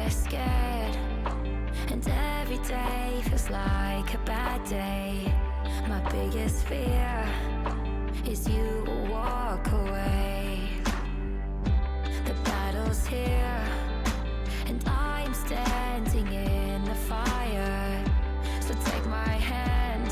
less scared, and every day feels like a bad day. My biggest fear is you will walk away. The battle's here, and I'm standing in the fire. So take my hand,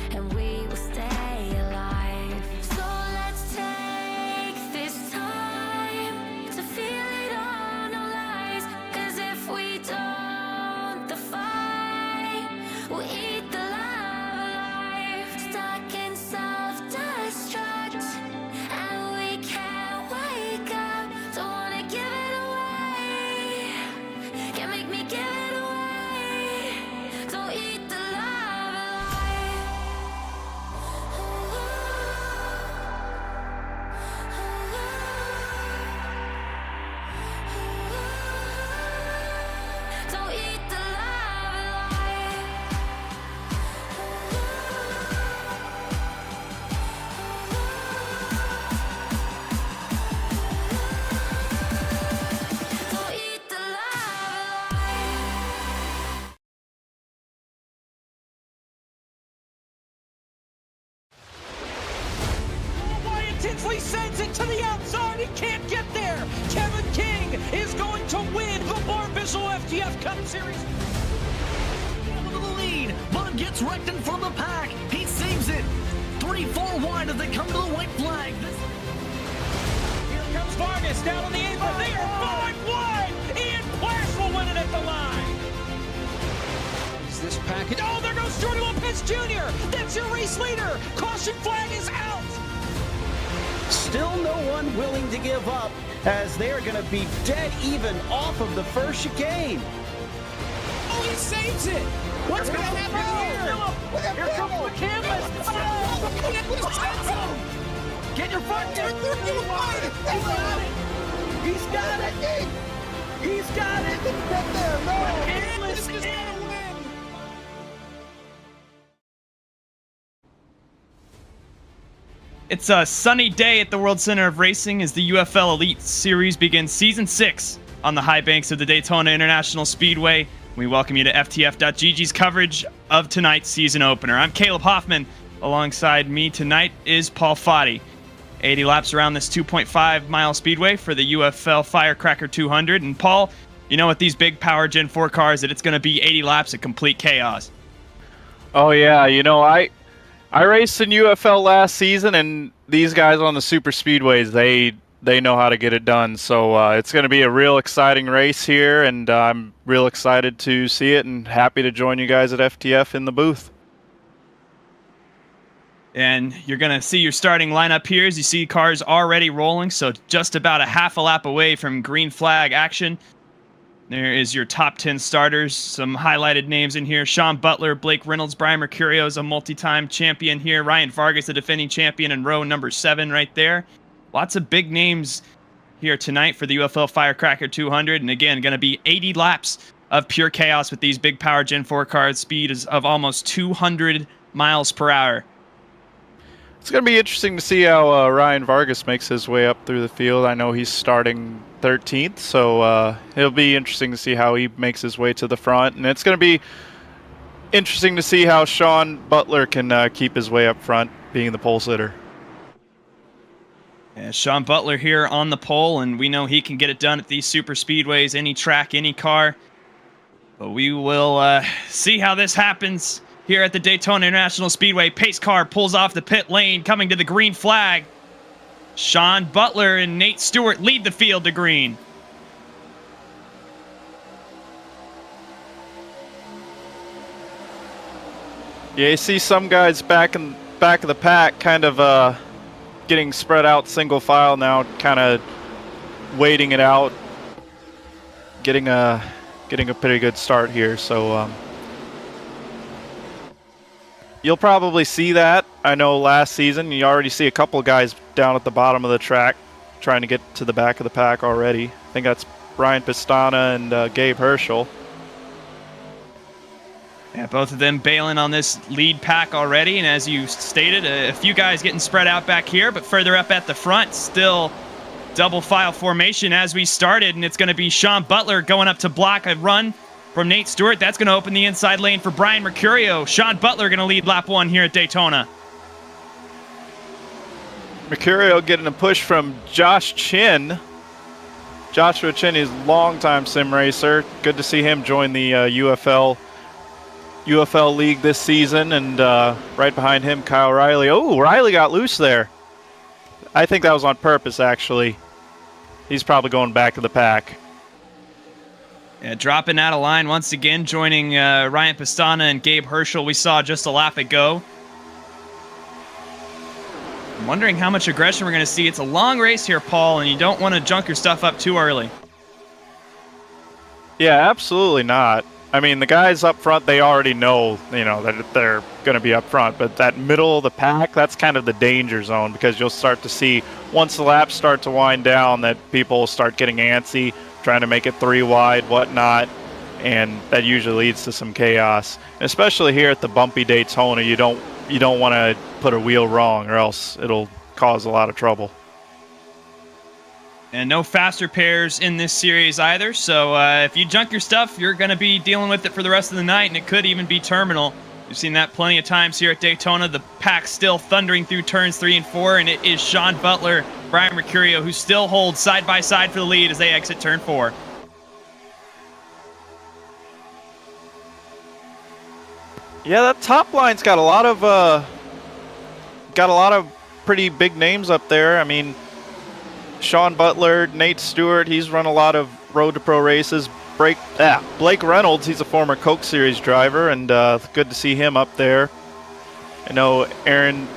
and we will stay alive. So let's take this time to feel it on our lives. 'Cause if we don't, the fight will eat the love alive. Stuck in self-destruct, and we can't wake up. Don't wanna give it away, can't make me give it away. Don't eat the love alive. Don't eat the love alive. Don't eat the love alive. Wyatt Tinsley sends it to the outside. He can't get there. Kevin King is going to win the Barbizzo FTF Cup Series. Into the lead. Bud gets wrecked in front of the pack. He saves it. 3-4 wide as they come to the white flag. Here comes Vargas down on the apron. They are 5 wide. Ian Plash will win it at the line. Is this package? Oh, there goes Jordy Lopez Jr. That's your race leader. Caution flag is out. Still no one willing to give up, as they are going to be dead even off of the first chicane. Oh, he saves it. What's going to happen here? Here comes the canvas. Oh, the canvas sends him. Get your front He's got it. He's got it. Canvas is going to win. It's a sunny day at the World Center of Racing as the UFL Elite Series begins Season 6 on the high banks of the Daytona International Speedway. We welcome you to FTF.GG's coverage of tonight's season opener. I'm Caleb Hoffman. Alongside me tonight is Paul Foddy. 80 laps around this 2.5-mile speedway for the UFL Firecracker 200. And Paul, you know with these big power Gen 4 cars that it's going to be 80 laps of complete chaos. Oh yeah, you know, I raced in UFL last season, and these guys on the super speedways, they know how to get it done. So it's going to be a real exciting race here, and I'm real excited to see it and happy to join you guys at FTF in the booth. And you're going to see your starting lineup here as you see cars already rolling, so just about a half a lap away from green flag action. There is your top 10 starters. Some highlighted names in here. Sean Butler, Blake Reynolds, Brian Mercurio is a multi-time champion here. Ryan Vargas, the defending champion in row number 7 right there. Lots of big names here tonight for the UFL Firecracker 200. And again, going to be 80 laps of pure chaos with these big power Gen 4 cars. Speed is of almost 200 miles per hour. It's going to be interesting to see how Ryan Vargas makes his way up through the field. I know he's starting 13th, so it'll be interesting to see how he makes his way to the front. And it's going to be interesting to see how Sean Butler can keep his way up front, being the pole sitter. Yeah, Sean Butler here on the pole, and we know he can get it done at these super speedways, any track, any car. But we will see how this happens here at the Daytona International Speedway. Pace car pulls off the pit lane, coming to the green flag. Sean Butler and Nate Stewart lead the field to green. Yeah, you see some guys back of the pack kind of getting spread out single file now, kind of waiting it out, getting a pretty good start here. So you'll probably see that. I know last season you already see a couple of guys down at the bottom of the track trying to get to the back of the pack already. I think that's Brian Pistana and Gabe Herschel. Yeah, both of them bailing on this lead pack already, and as you stated, a few guys getting spread out back here, but further up at the front, still double file formation as we started, and it's going to be Sean Butler going up to block a run from Nate Stewart. That's going to open the inside lane for Brian Mercurio. Sean Butler going to lead lap 1 here at Daytona. Mercurio getting a push from Josh Chin. Joshua Chin is a longtime sim racer. Good to see him join the UFL League this season. And right behind him, Kyle Riley. Oh, Riley got loose there. I think that was on purpose, actually. He's probably going back to the pack. Yeah, dropping out of line once again, joining Ryan Pastana and Gabe Herschel we saw just a lap ago. I'm wondering how much aggression we're going to see. It's a long race here, Paul, and you don't want to junk your stuff up too early. Yeah, absolutely not. I mean, the guys up front, they already know, that they're going to be up front. But that middle of the pack, that's kind of the danger zone, because you'll start to see, once the laps start to wind down, that people will start getting antsy, trying to make it 3 wide, whatnot, and that usually leads to some chaos. And especially here at the bumpy Daytona, you don't want to put a wheel wrong, or else it'll cause a lot of trouble. And no faster pairs in this series either, so if you junk your stuff, you're going to be dealing with it for the rest of the night, and it could even be terminal. We've seen that plenty of times here at Daytona. The pack still thundering through turns 3 and 4, and it is Sean Butler, Brian Mercurio, who still holds side by side for the lead as they exit turn 4. Yeah, that top line's got a lot of pretty big names up there. I mean, Sean Butler, Nate Stewart, he's run a lot of Road to Pro races. Blake Reynolds, he's a former Coke Series driver, and good to see him up there. I know Aaron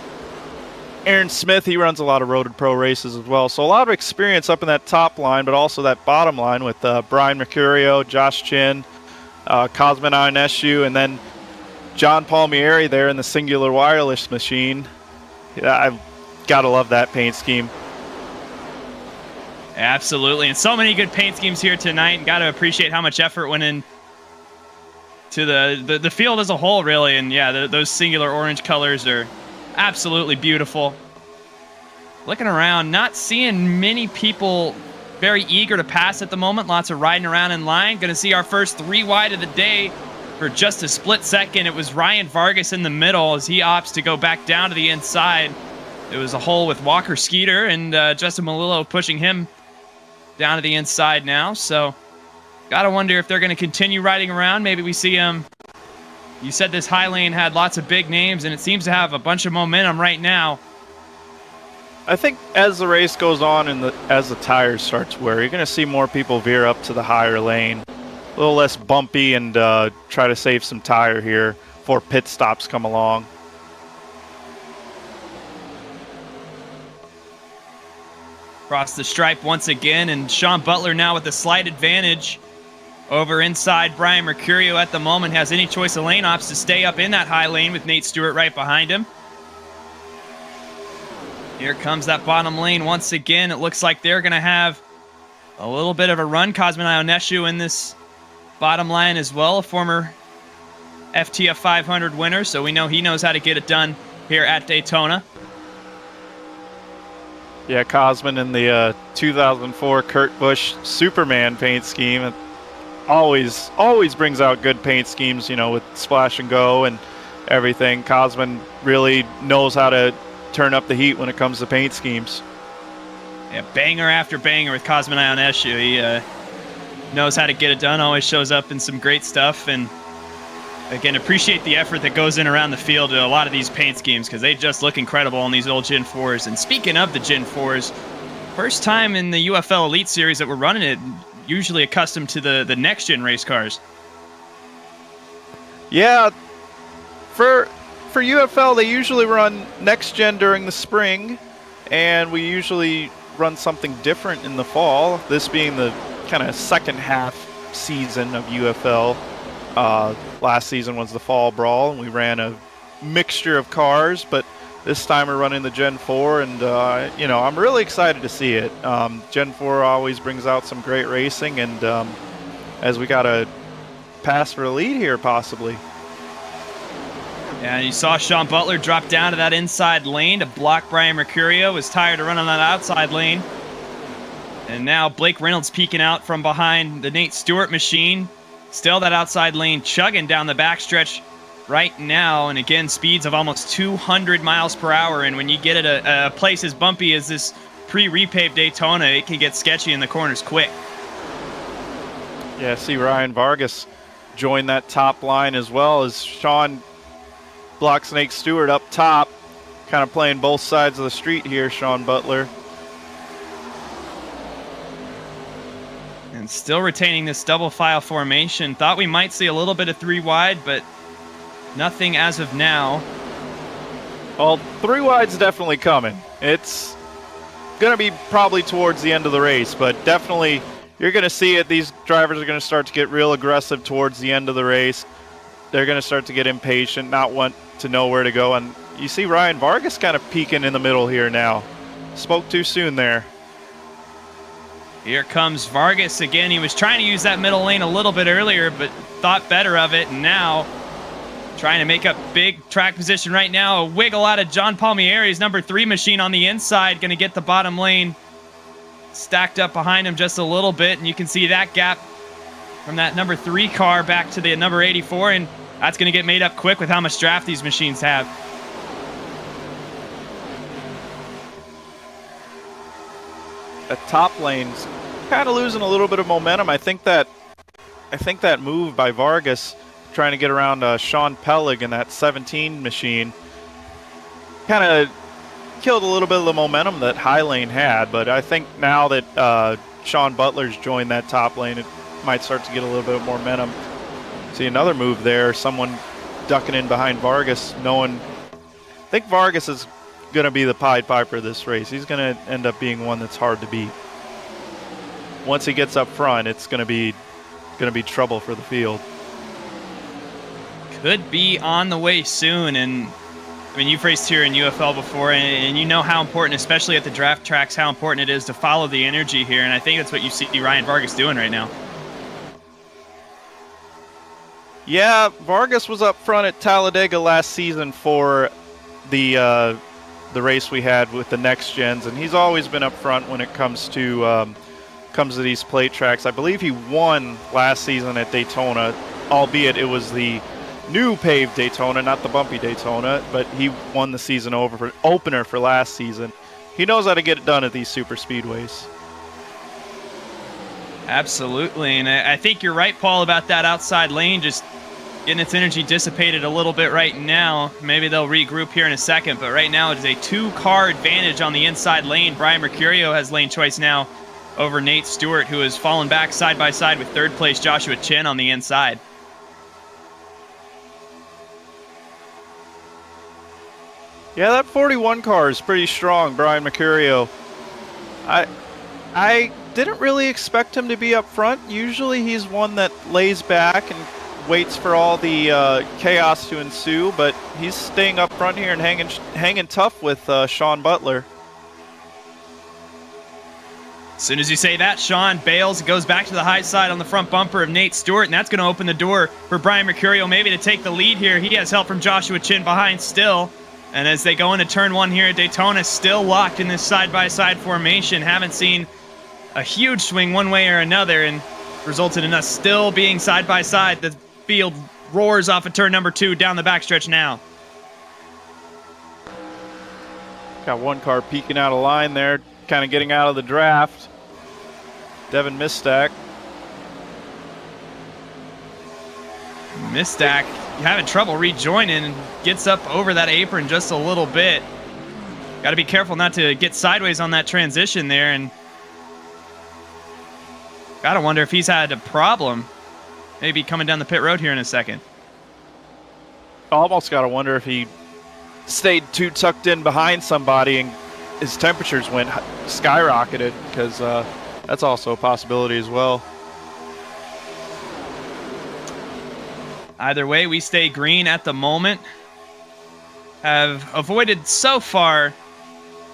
Smith, he runs a lot of Road to Pro races as well. So a lot of experience up in that top line, but also that bottom line with Brian Mercurio, Josh Chin, Cosmin Ionescu, and then John Palmieri there in the singular wireless machine. Yeah, I've got to love that paint scheme. Absolutely, and so many good paint schemes here tonight, and got to appreciate how much effort went in to the field as a whole, really. And yeah, those singular orange colors are absolutely beautiful. Looking around, not seeing many people very eager to pass at the moment. Lots of riding around in line. Going to see our first 3 wide of the day for just a split second. It was Ryan Vargas in the middle as he opts to go back down to the inside. It was a hole with Walker Skeeter and Justin Malillo pushing him down to the inside now. So gotta wonder if they're going to continue riding around. Maybe we see him. You said this high lane had lots of big names, and it seems to have a bunch of momentum right now. I think as the race goes on and as the tires start to wear, you're going to see more people veer up to the higher lane. A little less bumpy, and try to save some tire here before pit stops come along. Across the stripe once again, and Sean Butler now with a slight advantage over inside Brian Mercurio at the moment. Has any choice of lane ops to stay up in that high lane with Nate Stewart right behind him. Here comes that bottom lane once again. It looks like they're going to have a little bit of a run. Cosmin Ionescu in this bottom line as well, a former FTF 500 winner, so we know he knows how to get it done here at Daytona. Yeah, Cosmin in the 2004 Kurt Busch Superman paint scheme. It always brings out good paint schemes, with splash and go and everything. Cosmin really knows how to turn up the heat when it comes to paint schemes. Yeah, banger after banger with Cosmin Ionescu. He knows how to get it done, always shows up in some great stuff, and again, appreciate the effort that goes in around the field to a lot of these paint schemes, because they just look incredible on these old Gen 4s. And speaking of the Gen 4s, first time in the UFL Elite Series that we're running it, usually accustomed to the next-gen race cars. Yeah, for UFL, they usually run next-gen during the spring, and we usually run something different in the fall, this being the kind of second half season of UFL. Last season was the Fall Brawl, and we ran a mixture of cars, but this time we're running the Gen 4, and, I'm really excited to see it. Gen 4 always brings out some great racing, and as we got a pass for a lead here, possibly. Yeah, you saw Sean Butler drop down to that inside lane to block Brian Mercurio. Was tired of running that outside lane. And now Blake Reynolds peeking out from behind the Nate Stewart machine. Still that outside lane chugging down the backstretch right now. And again, speeds of almost 200 miles per hour. And when you get at a place as bumpy as this pre-repaved Daytona, it can get sketchy in the corners quick. Yeah, see Ryan Vargas join that top line as well as Sean blocks Nate Stewart up top. Kind of playing both sides of the street here, Sean Butler. And still retaining this double file formation. Thought we might see a little bit of 3 wide, but nothing as of now. Well, 3 wide's definitely coming. It's going to be probably towards the end of the race, but definitely you're going to see it. These drivers are going to start to get real aggressive towards the end of the race. They're going to start to get impatient, not want to know where to go. And you see Ryan Vargas kind of peeking in the middle here now. Spoke too soon there. Here comes Vargas again. He was trying to use that middle lane a little bit earlier, but thought better of it. And now trying to make up big track position right now. A wiggle out of John Palmieri's number 3 machine on the inside. Going to get the bottom lane stacked up behind him just a little bit. And you can see that gap from that number 3 car back to the number 84. And that's going to get made up quick with how much draft these machines have. The top lane's kind of losing a little bit of momentum. I think that move by Vargas trying to get around Sean Pellig in that 17 machine kind of killed a little bit of the momentum that high lane had. But I think now that Sean Butler's joined that top lane, it might start to get a little bit more momentum. See another move there, someone ducking in behind Vargas, knowing I think Vargas is going to be the Pied Piper of this race. He's going to end up being one that's hard to beat. Once he gets up front, it's going to be trouble for the field. Could be on the way soon. And I mean, you've raced here in UFL before, and you know how important, especially at the draft tracks, how important it is to follow the energy here. And I think that's what you see Ryan Vargas doing right now. Yeah, Vargas was up front at Talladega last season for the race we had with the next gens, and he's always been up front when it comes to these plate tracks. I believe he won last season at Daytona, albeit it was the new paved Daytona, not the bumpy Daytona, but he won the season opener for last season. He knows how to get it done at these super speedways. Absolutely, and I think you're right, Paul, about that outside lane just getting its energy dissipated a little bit right now. Maybe they'll regroup here in a second, but right now it is a 2-car advantage on the inside lane. Brian Mercurio has lane choice now over Nate Stewart, who has fallen back side by side with 3rd place Joshua Chin on the inside. Yeah, that 41 car is pretty strong, Brian Mercurio. I didn't really expect him to be up front. Usually he's one that lays back and waits for all the chaos to ensue, but he's staying up front here and hanging tough with Sean Butler. As soon as you say that, Sean bails, goes back to the high side on the front bumper of Nate Stewart, and that's going to open the door for Brian Mercurio maybe to take the lead here. He has help from Joshua Chin behind still. And as they go into turn 1 here at Daytona, still locked in this side-by-side formation. Haven't seen a huge swing one way or another, and resulted in us still being side-by-side. The field roars off of turn number 2 down the backstretch now. Got one car peeking out of line there, kind of getting out of the draft. Devin Mistack. Mistack having trouble rejoining and gets up over that apron just a little bit. Got to be careful not to get sideways on that transition there, and got to wonder if he's had a problem. Maybe coming down the pit road here in a second. Almost got to wonder if he stayed too tucked in behind somebody and his temperatures went skyrocketed, because that's also a possibility as well. Either way, we stay green at the moment. Have avoided so far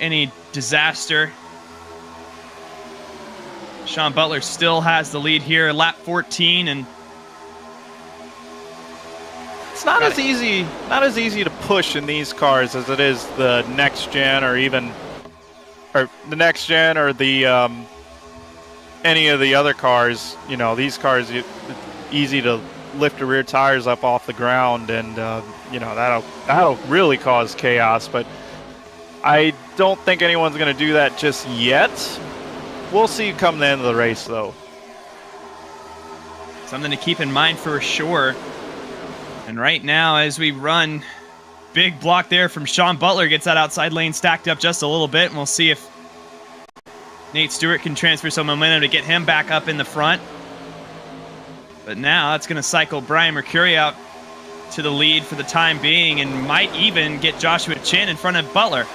any disaster. Sean Butler still has the lead here, lap 14, and it's not as easy to push in these cars as it is the next gen, or even the any of the other cars, you know, these cars, it's easy to lift the rear tires up off the ground, and you know, that'll really cause chaos. But I don't think anyone's going to do that just yet. We'll see come the end of the race, though. Something to keep in mind for sure. And right now, as we run, big block there from Sean Butler, gets that outside lane stacked up just a little bit, and we'll see if Nate Stewart can transfer some momentum to get him back up in the front. But now that's going to cycle Brian Mercury out to the lead for the time being, and might even get Joshua Chin in front of Butler.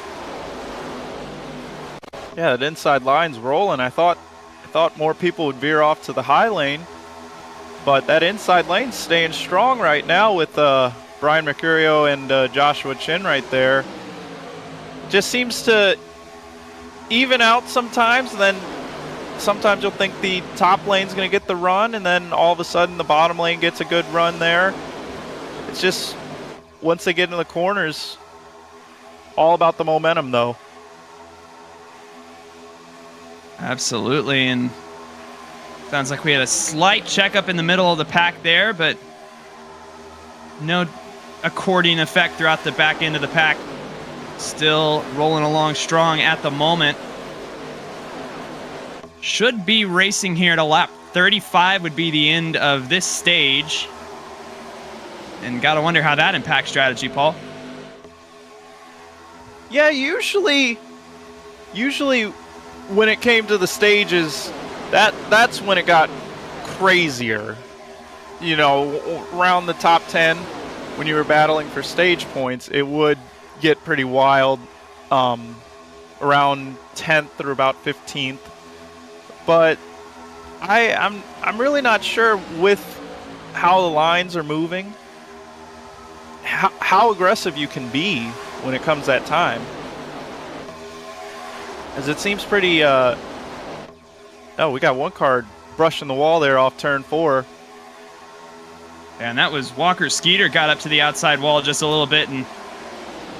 Yeah, that inside line's rolling. I thought more people would veer off to the high lane, but that inside lane's staying strong right now with Brian Mercurio and Joshua Chin right there. Just seems to even out sometimes, and then sometimes you'll think the top lane's going to get the run, and then all of a sudden the bottom lane gets a good run there. It's just, once they get into the corners, all about the momentum, though. Absolutely, and sounds like we had a slight checkup in the middle of the pack there, but no accordion effect throughout the back end of the pack. Still rolling along strong at the moment. Should be racing here at a lap 35 would be the end of this stage. And gotta wonder how that impacts strategy, Paul. Yeah, usually when it came to the stages, that's when it got crazier. You know, around the top 10, when you were battling for stage points, it would get pretty wild around 10th or about 15th. But I'm really not sure with how the lines are moving, how aggressive you can be when it comes that time. As it seems pretty, oh, we got one car brushing the wall there off turn 4. And that was Walker Skeeter, got up to the outside wall just a little bit and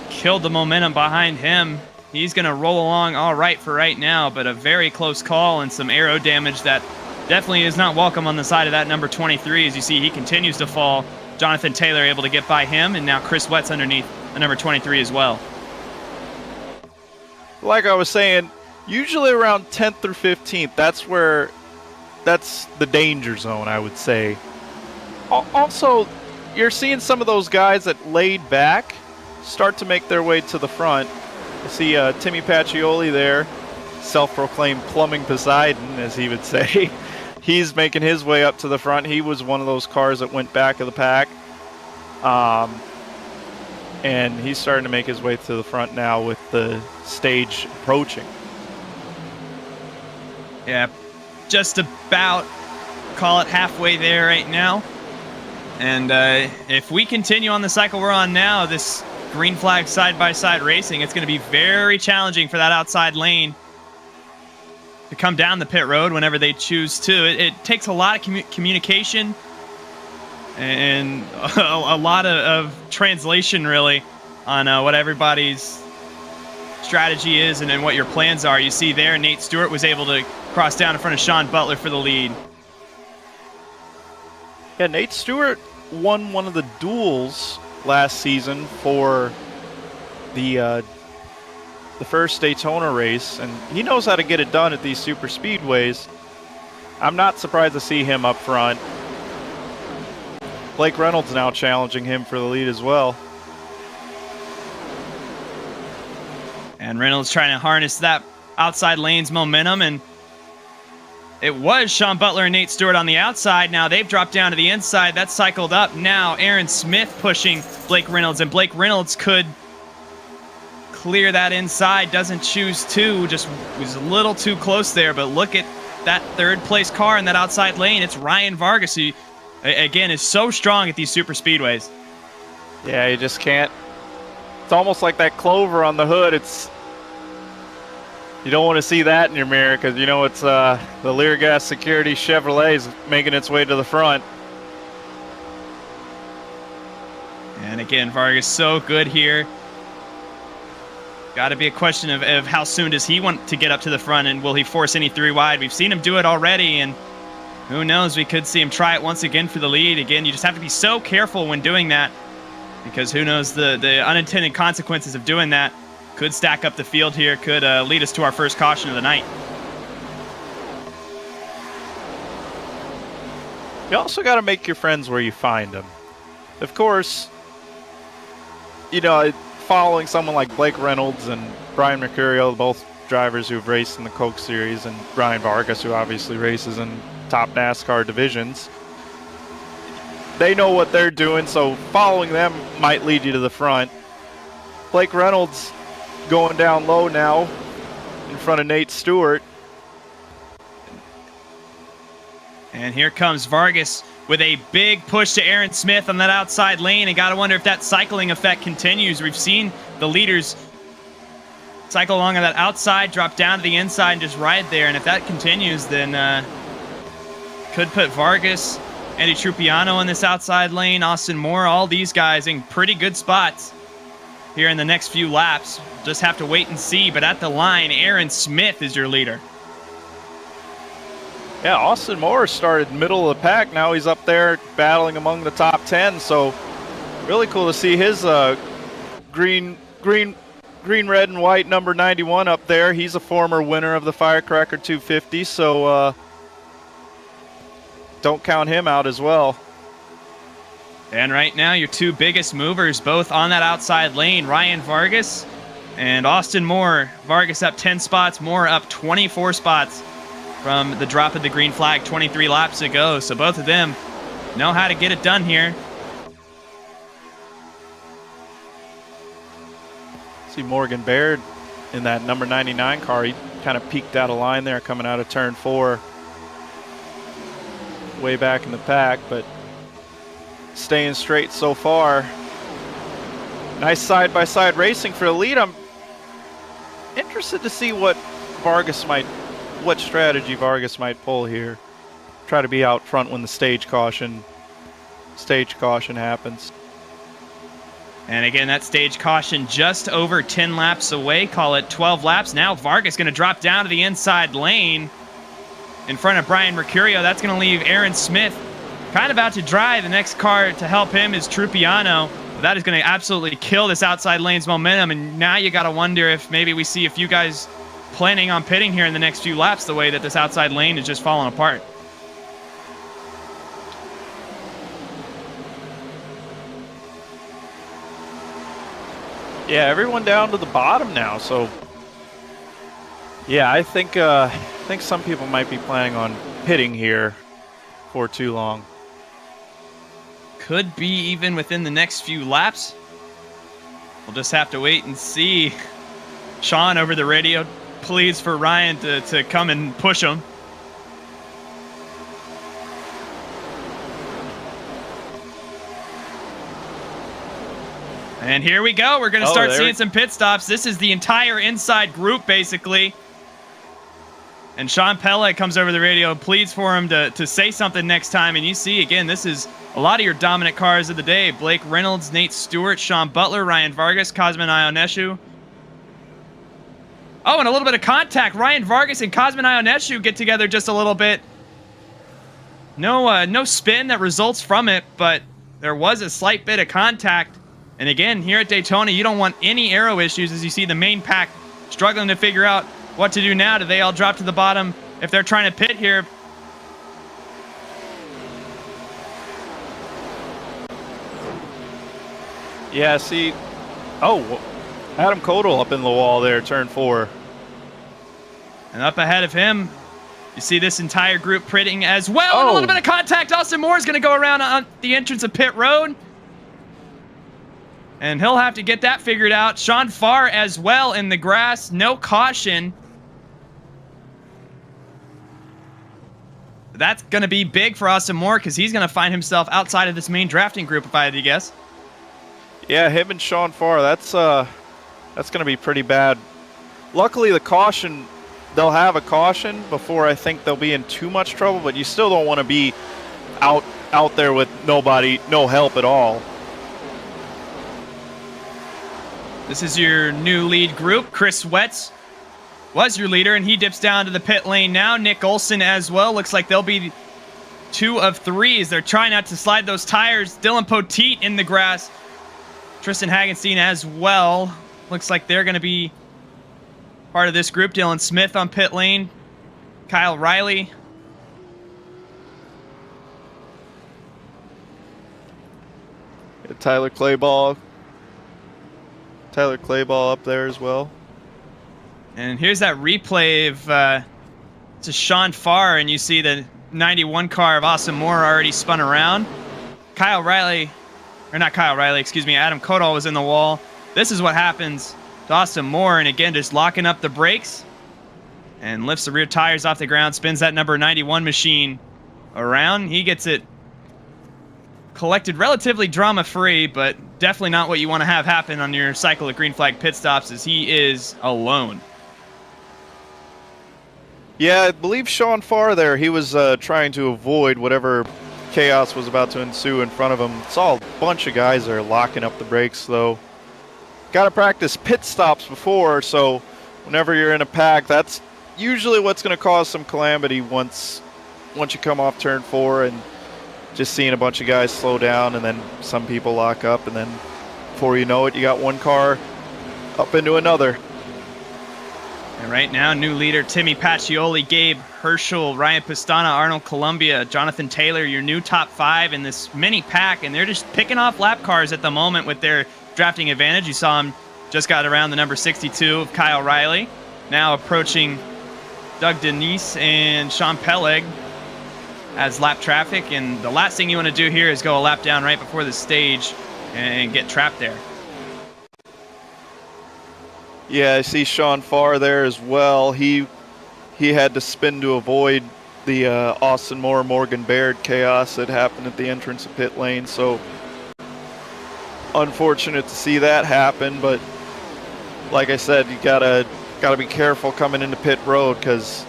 killed the momentum behind him. He's going to roll along all right for right now, but a very close call and some aero damage that definitely is not welcome on the side of that number 23. As you see, he continues to fall. Jonathan Taylor able to get by him, and now Chris Wett's underneath the number 23 as well. Like I was saying, usually around 10th or 15th, that's the danger zone, I would say. Also, you're seeing some of those guys that laid back start to make their way to the front. You see Timmy Pacioli there, self-proclaimed plumbing Poseidon, as he would say. He's making his way up to the front. He was one of those cars that went back of the pack. And he's starting to make his way to the front now with the stage approaching. Yeah, just about, call it halfway there right now. And if we continue on the cycle we're on now, this green flag side-by-side racing, it's going to be very challenging for that outside lane to come down the pit road whenever they choose to. It takes a lot of communication and a lot of translation, really, on what everybody's strategy is and what your plans are. You see there, Nate Stewart was able to cross down in front of Sean Butler for the lead. Yeah, Nate Stewart won one of the duels last season for the first Daytona race, and he knows how to get it done at these super speedways. I'm not surprised to see him up front. Blake Reynolds now challenging him for the lead as well. And Reynolds trying to harness that outside lane's momentum, and it was Sean Butler and Nate Stewart on the outside. Now they've dropped down to the inside. That's cycled up. Now Aaron Smith pushing Blake Reynolds, and Blake Reynolds could clear that inside. Doesn't choose to. Just was a little too close there, but look at that third place car in that outside lane. It's Ryan Vargas, who, again, is so strong at these super speedways. Yeah, you just can't. It's almost like that clover on the hood. You don't want to see that in your mirror, because you know it's the Leargas Security Chevrolet is making its way to the front. And again, Vargas so good here. Got to be a question of how soon does he want to get up to the front, and will he force any 3 wide? We've seen him do it already, and who knows, we could see him try it once again for the lead. Again, you just have to be so careful when doing that, because who knows, the unintended consequences of doing that could stack up the field here, could lead us to our first caution of the night. You also got to make your friends where you find them. Of course, you know, following someone like Blake Reynolds and Brian Mercurio, both drivers who have raced in the Coke Series, and Ryan Vargas, who obviously races in top NASCAR divisions, they know what they're doing, so following them might lead you to the front. Blake Reynolds going down low now in front of Nate Stewart. And here comes Vargas with a big push to Aaron Smith on that outside lane. And got to wonder if that cycling effect continues. We've seen the leaders cycle along on that outside, drop down to the inside, and just ride there. And if that continues, then could put Vargas, Andy Trupiano in this outside lane, Austin Moore, all these guys in pretty good spots here in the next few laps. Just have to wait and see. But at the line, Aaron Smith is your leader. Yeah, Austin Moore started middle of the pack. Now he's up there battling among the top 10. So really cool to see his green, red, and white number 91 up there. He's a former winner of the Firecracker 250. So don't count him out as well. And right now, your 2 biggest movers, both on that outside lane, Ryan Vargas and Austin Moore. Vargas up 10 spots, Moore up 24 spots from the drop of the green flag 23 laps ago. So both of them know how to get it done here. See Morgan Baird in that number 99 car. He kind of peeked out of line there coming out of turn 4. Way back in the pack, but staying straight so far. Nice side-by-side racing for the lead. I'm interested to see what strategy Vargas might pull here. Try to be out front when the stage caution happens. And again, that stage caution just over 10 laps away. Call it 12 laps. Now Vargas going to drop down to the inside lane in front of Brian Mercurio. That's going to leave Aaron Smith kind of out to dry. The next car to help him is Trupiano. That is going to absolutely kill this outside lane's momentum. And now you got to wonder if maybe we see a few guys planning on pitting here in the next few laps, the way that this outside lane is just falling apart. Yeah, everyone down to the bottom now. So yeah, I think some people might be planning on pitting here for too long. Could be even within the next few laps. We'll just have to wait and see. Sean over the radio pleads for Ryan to come and push him. And here we go. We're going to start seeing some pit stops. This is the entire inside group, basically. And Sean Pella comes over the radio and pleads for him to say something next time. And you see, again, this is a lot of your dominant cars of the day. Blake Reynolds, Nate Stewart, Sean Butler, Ryan Vargas, Cosmin Ionescu. Oh, and a little bit of contact. Ryan Vargas and Cosmin Ionescu get together just a little bit. No spin that results from it, but there was a slight bit of contact. And again, here at Daytona, you don't want any aero issues as you see the main pack struggling to figure out what to do now. Do they all drop to the bottom if they're trying to pit here? Yeah, see. Oh, Adam Kodal up in the wall there, turn 4. And up ahead of him, you see this entire group pitting as well. And a little bit of contact. Austin Moore is going to go around on the entrance of pit road. And he'll have to get that figured out. Sean Farr as well in the grass. No caution. That's going to be big for Austin Moore because he's going to find himself outside of this main drafting group, if I had to guess. Yeah, him and Sean Farr, that's going to be pretty bad. Luckily, the caution, they'll have a caution before I think they'll be in too much trouble, but you still don't want to be out there with no help at all. This is your new lead group. Chris Wetz was your leader, and he dips down to the pit lane now. Nick Olson as well. Looks like they'll be 2 of 3 as they're trying not to slide those tires. Dylan Poteet in the grass. Tristan Hagenstein as well. Looks like they're going to be part of this group. Dylan Smith on pit lane. Kyle Riley. Tyler Clayball up there as well. And here's that replay of it's a Sean Farr, and you see the 91 car of Austin Moore already spun around. Adam Kodal was in the wall. This is what happens to Austin Moore, and again, just locking up the brakes and lifts the rear tires off the ground, spins that number 91 machine around. He gets it collected relatively drama-free, but definitely not what you want to have happen on your cycle of green flag pit stops, as he is alone. Yeah, I believe Sean Farr there, he was trying to avoid whatever chaos was about to ensue in front of him. Saw a bunch of guys there locking up the brakes, though. Got to practice pit stops before, so whenever you're in a pack, that's usually what's going to cause some calamity once you come off turn 4, and just seeing a bunch of guys slow down, and then some people lock up, and then before you know it, you got one car up into another. And right now, new leader Timmy Pacioli, Gabe Herschel, Ryan Pistana, Arnold Columbia, Jonathan Taylor, your new top 5 in this mini pack, and they're just picking off lap cars at the moment with their drafting advantage. You saw him just got around the number 62 of Kyle Riley, now approaching Doug Denise and Sean Peleg as lap traffic, and the last thing you want to do here is go a lap down right before the stage and get trapped there. Yeah, I see Sean Farr there as well. He had to spin to avoid the Austin Moore Morgan Baird chaos that happened at the entrance of pit lane, so unfortunate to see that happen, but like I said, you gotta be careful coming into pit road, because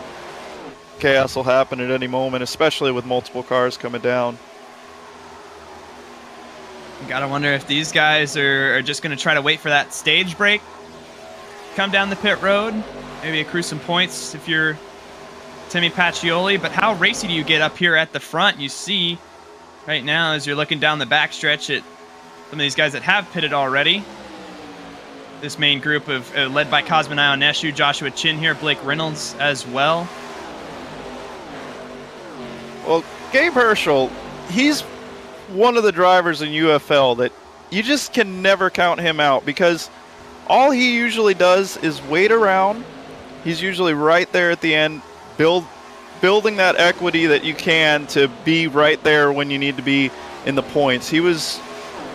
chaos will happen at any moment, especially with multiple cars coming down. You gotta wonder if these guys are just gonna try to wait for that stage break, come down the pit road, maybe accrue some points if you're Timmy Pacioli. But how racy do you get up here at the front? You see right now as you're looking down the backstretch at some of these guys that have pitted already. This main group of led by Cosmin Ionescu, Joshua Chin here, Blake Reynolds as well. Well, Gabe Herschel, he's one of the drivers in UFL that you just can never count him out, because all he usually does is wait around. He's usually right there at the end, building that equity that you can to be right there when you need to be in the points. He was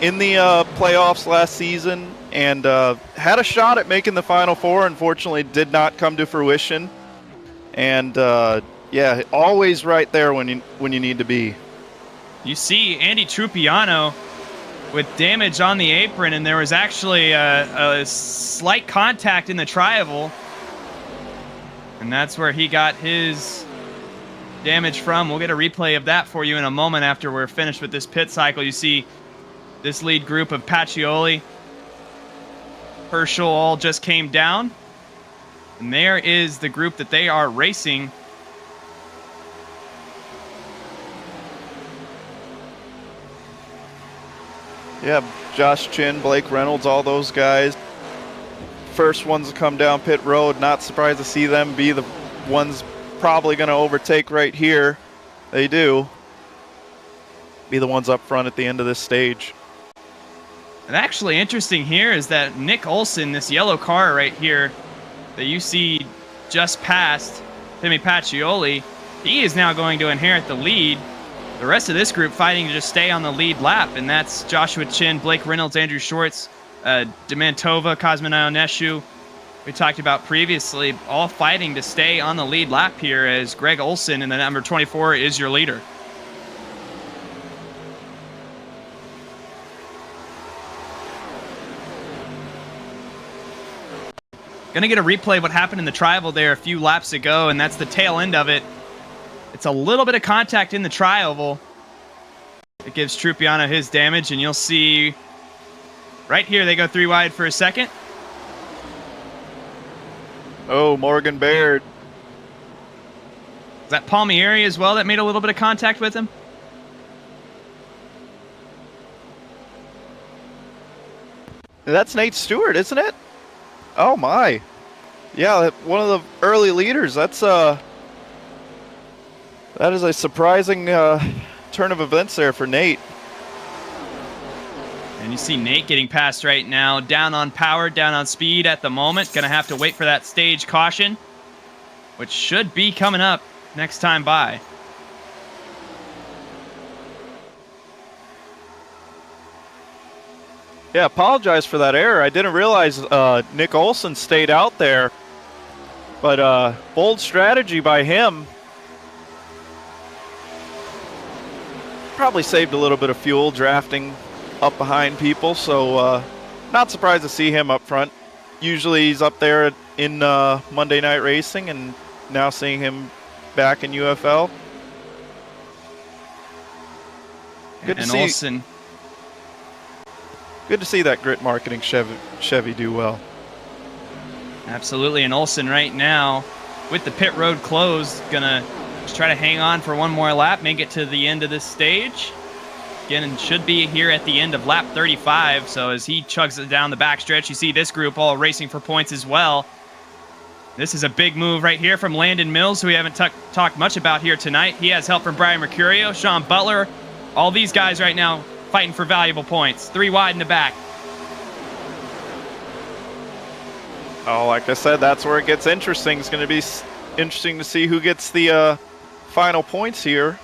in the playoffs last season and had a shot at making the Final Four. Unfortunately, did not come to fruition. And yeah, always right there when you need to be. You see Andy Trupiano with damage on the apron, and there was actually a slight contact in the tri-oval, and that's where he got his damage from. We'll get a replay of that for you in a moment after we're finished with this pit cycle. You see this lead group of Pacioli, Herschel all just came down, and there is the group that they are racing. Yeah, Josh Chin, Blake Reynolds, all those guys. First ones to come down pit road. Not surprised to see them be the ones probably going to overtake right here. They do. Be the ones up front at the end of this stage. And actually interesting here is that Nick Olson, this yellow car right here that you see just past Timmy Pacioli, he is now going to inherit the lead. The rest of this group fighting to just stay on the lead lap, and that's Joshua Chin, Blake Reynolds, Andrew Shorts, Demantova, Cosmin Ionescu, we talked about previously, all fighting to stay on the lead lap here, as Greg Olson in the number 24 is your leader. Gonna get a replay of what happened in the tri-oval there a few laps ago, and that's the tail end of it. It's a little bit of contact in the tri-oval. It gives Trupiano his damage, and you'll see right here they go 3 wide for a second. Oh, Morgan Baird. Is that Palmieri as well that made a little bit of contact with him? That's Nate Stewart, isn't it? Oh my. Yeah, one of the early leaders. That is a surprising turn of events there for Nate. And you see Nate getting past right now, down on power, down on speed at the moment. Gonna have to wait for that stage caution, which should be coming up next time by. Yeah, apologize for that error. I didn't realize Nick Olson stayed out there. But bold strategy by him. Probably saved a little bit of fuel drafting up behind people, so not surprised to see him up front. Usually he's up there in Monday Night Racing, and now seeing him back in UFL. Good to see Olsen. Good to see that grit marketing Chevy do well. Absolutely, and Olsen right now, with the pit road closed, gonna just try to hang on for one more lap, make it to the end of this stage. Again, and should be here at the end of lap 35, so as he chugs it down the backstretch, you see this group all racing for points as well. This is a big move right here from Landon Mills, who we haven't talked much about here tonight. He has help from Brian Mercurio, Sean Butler, all these guys right now fighting for valuable points. 3 wide in the back. Oh, like I said, that's where it gets interesting. It's going to be interesting to see who gets the final points here.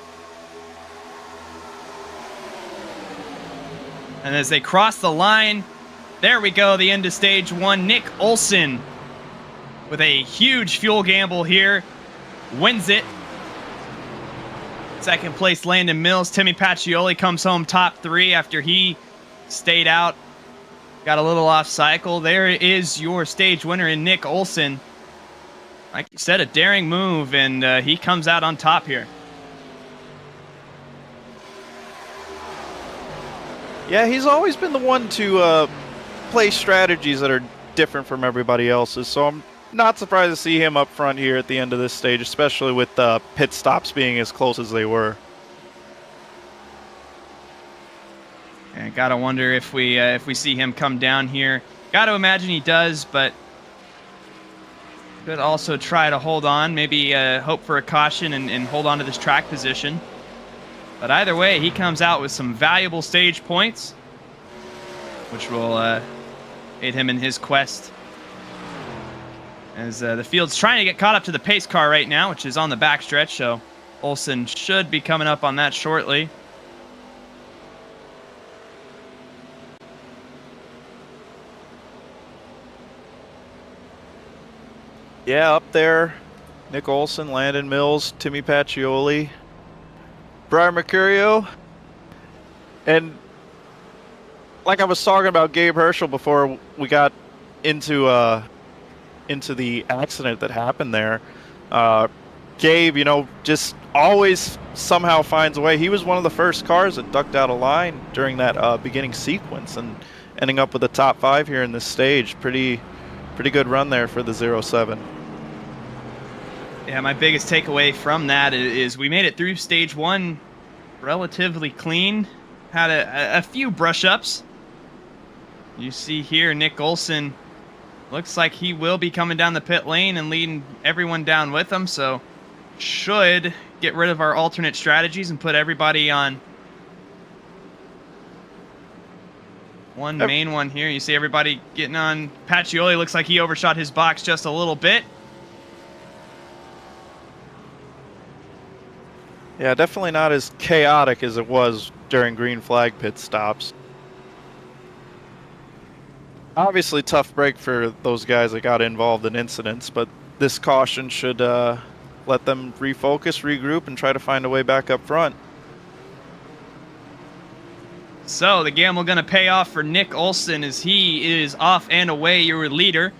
And as they cross the line, there we go, the end of stage 1. Nick Olsen with a huge fuel gamble here, wins it. Second place, Landon Mills. Timmy Pacioli comes home top 3 after he stayed out. Got a little off cycle. There is your stage winner in Nick Olsen. Like you said, a daring move, and he comes out on top here. Yeah, he's always been the one to play strategies that are different from everybody else's, so I'm not surprised to see him up front here at the end of this stage, especially with pit stops being as close as they were. And gotta wonder if we see him come down here. Gotta imagine he does, but could also try to hold on, maybe hope for a caution and hold on to this track position. But either way, he comes out with some valuable stage points, which will aid him in his quest. As the field's trying to get caught up to the pace car right now, which is on the backstretch, so Olsen should be coming up on that shortly. Yeah, up there, Nick Olsen, Landon Mills, Timmy Pacioli, Brian Mercurio, and like I was talking about Gabe Herschel before we got into the accident that happened there. Gabe, you know, just always somehow finds a way. He was one of the first cars that ducked out of line during that beginning sequence, and ending up with the top 5 here in this stage. Pretty good run there for the 07. Yeah, my biggest takeaway from that is we made it through stage 1 relatively clean. Had a few brush-ups. You see here, Nick Olsen looks like he will be coming down the pit lane and leading everyone down with him, so should get rid of our alternate strategies and put everybody on one main one here. You see everybody getting on. Pacioli looks like he overshot his box just a little bit. Yeah, definitely not as chaotic as it was during green flag pit stops. Obviously tough break for those guys that got involved in incidents, but this caution should let them refocus, regroup, and try to find a way back up front. So the gamble going to pay off for Nick Olsen as he is off and away, your leader.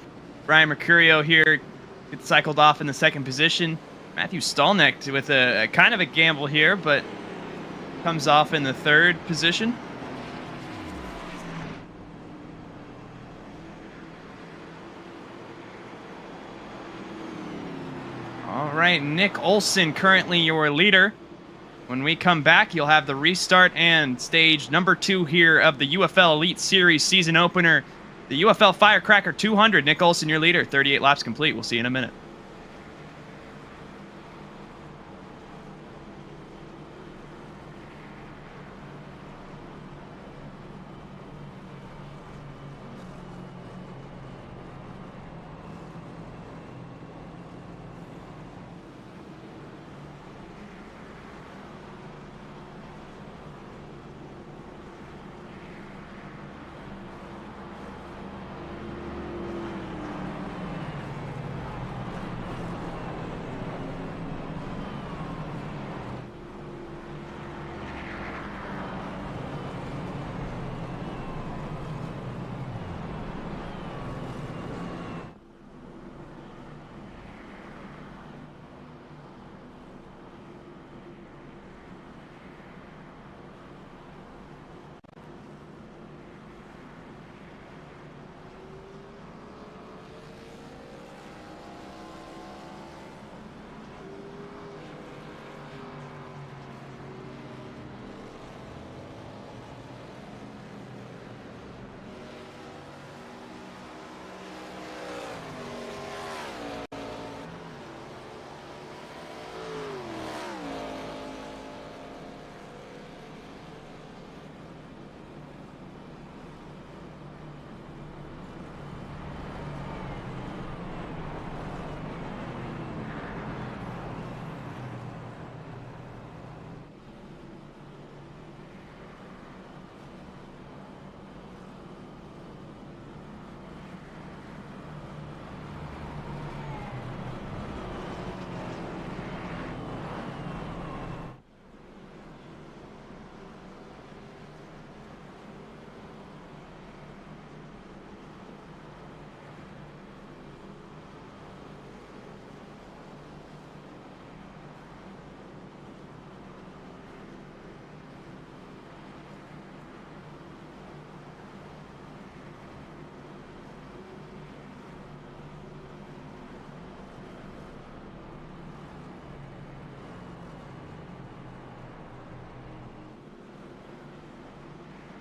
Brian Mercurio here gets cycled off in the 2nd position. Matthew Stallneck with a kind of a gamble here, but comes off in the 3rd position. right, Nick Olson currently your leader. When we come back, you'll have the restart and stage number 2 here of the UFL Elite Series season opener, the UFL Firecracker 200. Nick Olson, your leader, 38 laps complete. We'll see you in a minute.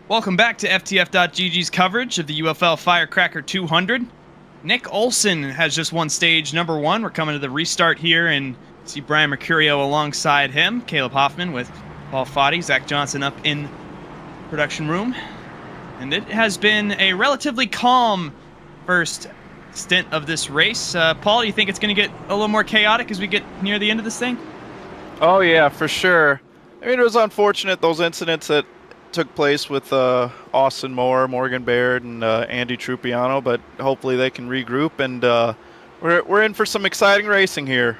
Welcome back to FTF.GG's coverage of the UFL Firecracker 200. Nick Olson has just won stage number 1. We're coming to the restart here, and see Brian Mercurio alongside him. Caleb Hoffman with Paul Foddy, Zach Johnson up in production room. And it has been a relatively calm first stint of this race. Paul, do you think it's going to get a little more chaotic as we get near the end of this thing? Oh, yeah, for sure. I mean, it was unfortunate, those incidents that took place with Austin Moore, Morgan Baird, and Andy Trupiano, but hopefully they can regroup, and we're in for some exciting racing here.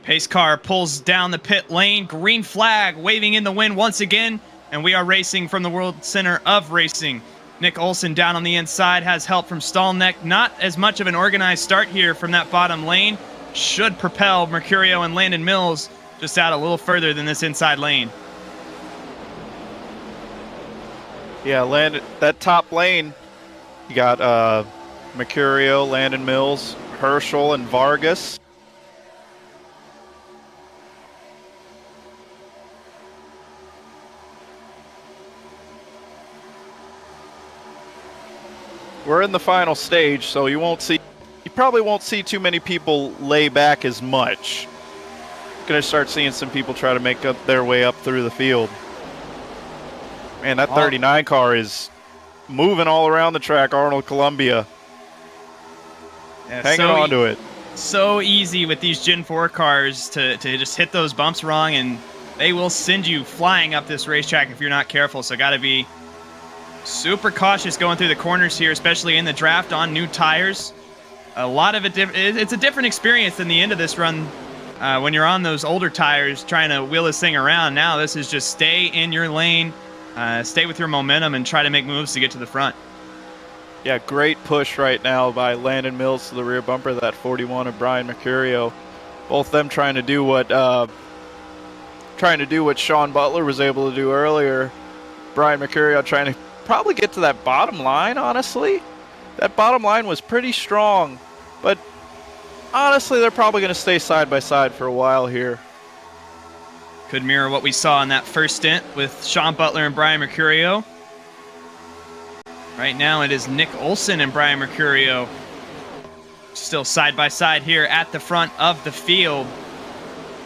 Pace car pulls down the pit lane, green flag waving in the wind once again, and we are racing from the World Center of Racing. Nick Olson down on the inside has help from Stallneck. Not as much of an organized start here from that bottom lane. Should propel Mercurio and Landon Mills just out a little further than this inside lane. Yeah, that top lane, you got Mercurio, Landon Mills, Herschel, and Vargas. We're in the final stage, so you probably won't see too many people lay back as much. Gonna start seeing some people try to make up their way up through the field. Man, that 39 car is moving all around the track, Arnold Columbia. Yeah, hanging on to it. So easy with these Gen 4 cars to just hit those bumps wrong, and they will send you flying up this racetrack if you're not careful. So got to be super cautious going through the corners here, especially in the draft on new tires. A lot of it's a different experience than the end of this run when you're on those older tires trying to wheel this thing around. Now this is just stay in your lane. Stay with your momentum and try to make moves to get to the front. Yeah, great push right now by Landon Mills to the rear bumper of that 41 of Brian Mercurio. Both them trying to do what Sean Butler was able to do earlier. Brian Mercurio trying to probably get to that bottom line, honestly. That bottom line was pretty strong, but honestly, they're probably going to stay side by side for a while here. Could mirror what we saw in that first stint with Sean Butler and Brian Mercurio. Right now it is Nick Olson and Brian Mercurio still side by side here at the front of the field.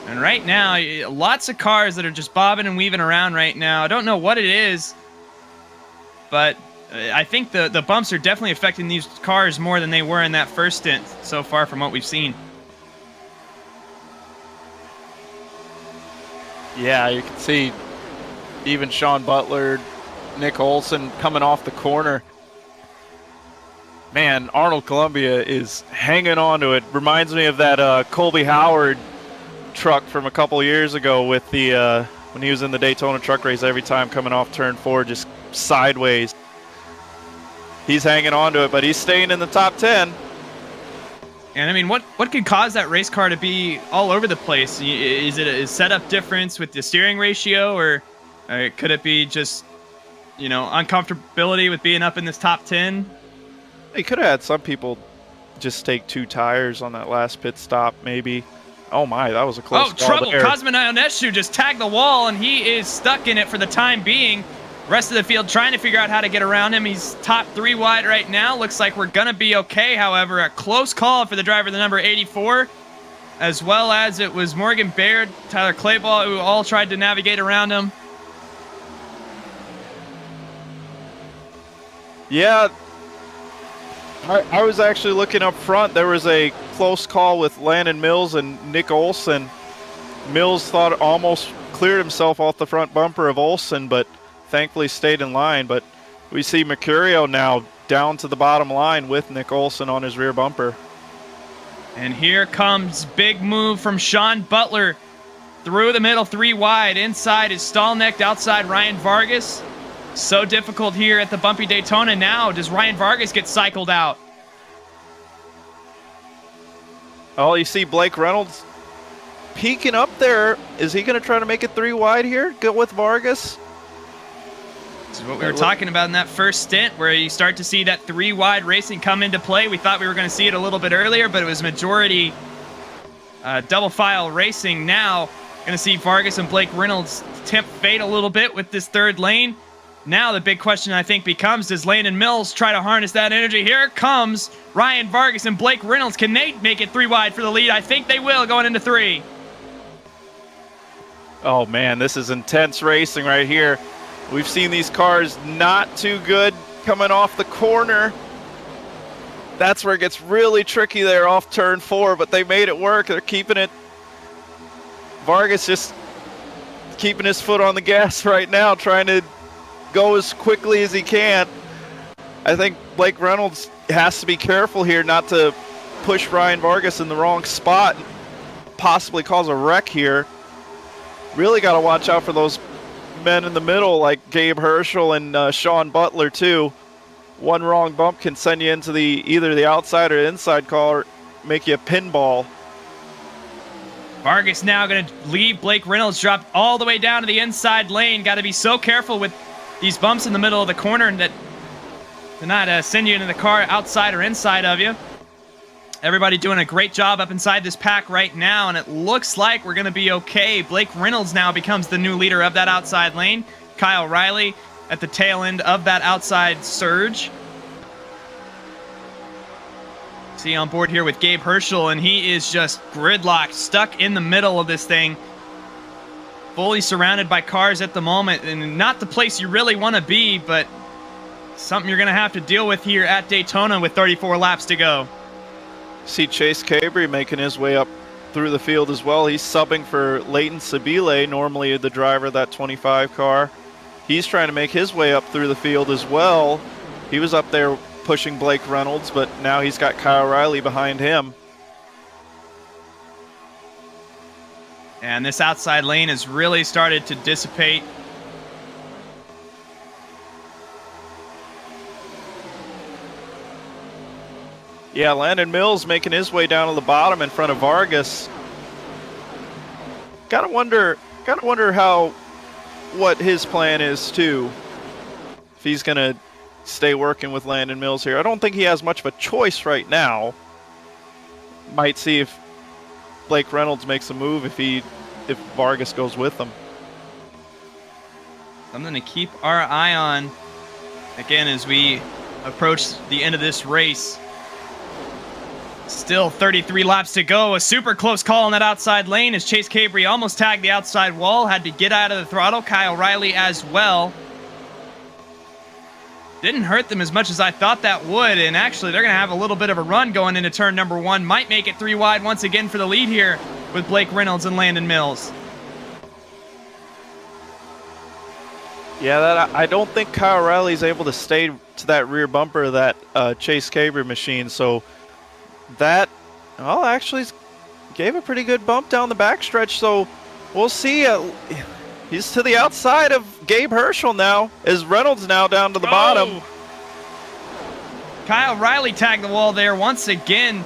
And right now, lots of cars that are just bobbing and weaving around right now. I don't know what it is, but I think the bumps are definitely affecting these cars more than they were in that first stint so far from what we've seen. Yeah, you can see even Sean Butler, Nick Olson coming off the corner. Man, Arnold Columbia is hanging on to it. Reminds me of that Colby Howard truck from a couple years ago with the when he was in the Daytona truck race. Every time coming off turn 4, just sideways. He's hanging on to it, but he's staying in the top 10. And I mean, what could cause that race car to be all over the place? Is it a setup difference with the steering ratio, or could it be just, you know, uncomfortability with being up in this top 10? He could have had some people just take 2 tires on that last pit stop, maybe. Oh my, that was a close call. Trouble! Cosmin Ionescu just tagged the wall, and he is stuck in it for the time being. Rest of the field trying to figure out how to get around him. He's top 3 wide right now. Looks like we're going to be okay, however. A close call for the driver, the number 84, as well as it was Morgan Baird, Tyler Clayball, who all tried to navigate around him. Yeah, I was actually looking up front. There was a close call with Landon Mills and Nick Olson. Mills thought almost cleared himself off the front bumper of Olson, but thankfully stayed in line. But we see Mercurio now down to the bottom line with Nick Olson on his rear bumper. And here comes big move from Sean Butler through the middle, 3 wide. Inside is stall-necked, outside Ryan Vargas. So difficult here at the bumpy Daytona. Now does Ryan Vargas get cycled out? Oh, you see Blake Reynolds peeking up there. Is he going to try to make it 3 wide here? Go with Vargas? This is what we were talking about in that first stint, where you start to see that 3 wide racing come into play. We thought we were going to see it a little bit earlier, but it was majority double file racing. Now going to see Vargas and Blake Reynolds tempt fate a little bit with this 3rd lane. Now the big question, I think, becomes, does Landon Mills try to harness that energy? Here comes Ryan Vargas and Blake Reynolds. Can they make it 3 wide for the lead? I think they will, going into 3. Oh man, this is intense racing right here. We've seen these cars not too good coming off the corner. That's where it gets really tricky there off turn 4, but they made it work. They're keeping it. Vargas just keeping his foot on the gas right now, trying to go as quickly as he can. I think Blake Reynolds has to be careful here not to push Ryan Vargas in the wrong spot and possibly cause a wreck here. Really got to watch out for those men in the middle like Gabe Herschel and Sean Butler too. One wrong bump can send you into either the outside or inside call or make you a pinball. Vargas now going to leave Blake Reynolds dropped all the way down to the inside lane. Got to be so careful with these bumps in the middle of the corner that to not send you into the car outside or inside of you. Everybody doing a great job up inside this pack right now, and it looks like we're going to be okay. Blake Reynolds now becomes the new leader of that outside lane. Kyle Riley at the tail end of that outside surge. See on board here with Gabe Herschel, and he is just gridlocked, stuck in the middle of this thing. Fully surrounded by cars at the moment, and not the place you really want to be, but something you're going to have to deal with here at Daytona with 34 laps to go. See Chase Cabry making his way up through the field as well. He's subbing for Leighton Sabile, normally the driver of that 25 car. He's trying to make his way up through the field as well. He was up there pushing Blake Reynolds, but now he's got Kyle Riley behind him. And this outside lane has really started to dissipate. Yeah, Landon Mills making his way down to the bottom in front of Vargas. Gotta wonder what his plan is too. If he's gonna stay working with Landon Mills here. I don't think he has much of a choice right now. might see if Blake Reynolds makes a move if Vargas goes with him. Something to keep our eye on, again, as we approach the end of this race. Still 33 laps to go. A super close call in that outside lane as Chase Cabry almost tagged the outside wall. Had to get out of the throttle. Kyle Riley as well. Didn't hurt them as much as I thought that would. And actually, they're going to have a little bit of a run going into turn number 1. Might make it 3 wide once again for the lead here with Blake Reynolds and Landon Mills. Yeah, I don't think Kyle Riley's able to stay to that rear bumper of that Chase Cabry machine. So that, well, actually gave a pretty good bump down the backstretch. So we'll see. He's to the outside of Gabe Herschel now. Is Reynolds now down to the bottom? Kyle Riley tagged the wall there once again.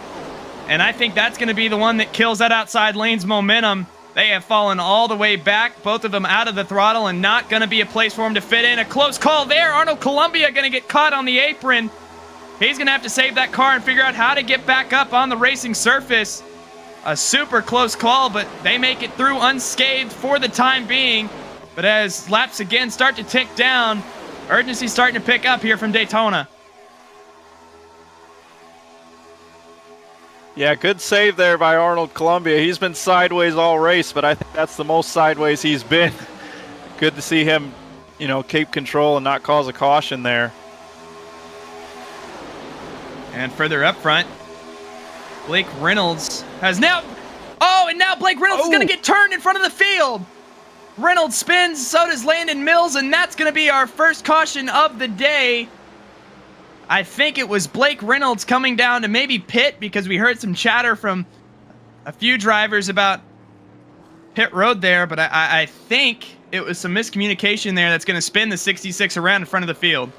And I think that's going to be the one that kills that outside lane's momentum. They have fallen all the way back, both of them out of the throttle, and not going to be a place for him to fit in. A close call there. Arnold Columbia going to get caught on the apron. He's going to have to save that car and figure out how to get back up on the racing surface. A super close call, but they make it through unscathed for the time being. But as laps again start to tick down, urgency starting to pick up here from Daytona. Yeah, good save there by Arnold Columbia. He's been sideways all race, but I think that's the most sideways he's been. Good to see him, keep control and not cause a caution there. And further up front, Blake Reynolds has now... Oh, and now Blake Reynolds is going to get turned in front of the field. Reynolds spins, so does Landon Mills, and that's going to be our first caution of the day. I think it was Blake Reynolds coming down to maybe pit because we heard some chatter from a few drivers about pit road there, but I think it was some miscommunication there that's going to spin the 66 around in front of the field.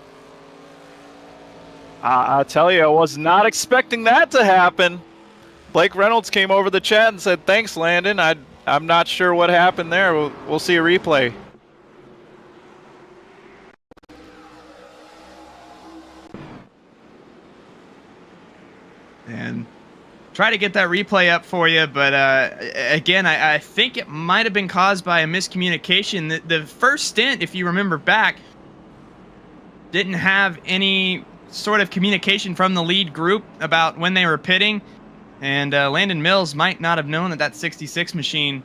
I'll tell you, I was not expecting that to happen. Blake Reynolds came over the chat and said, "Thanks, Landon. I'm not sure what happened there. We'll see a replay." And try to get that replay up for you, but again, I think it might have been caused by a miscommunication. The first stint, if you remember back, didn't have any sort of communication from the lead group about when they were pitting, and Landon Mills might not have known that 66 machine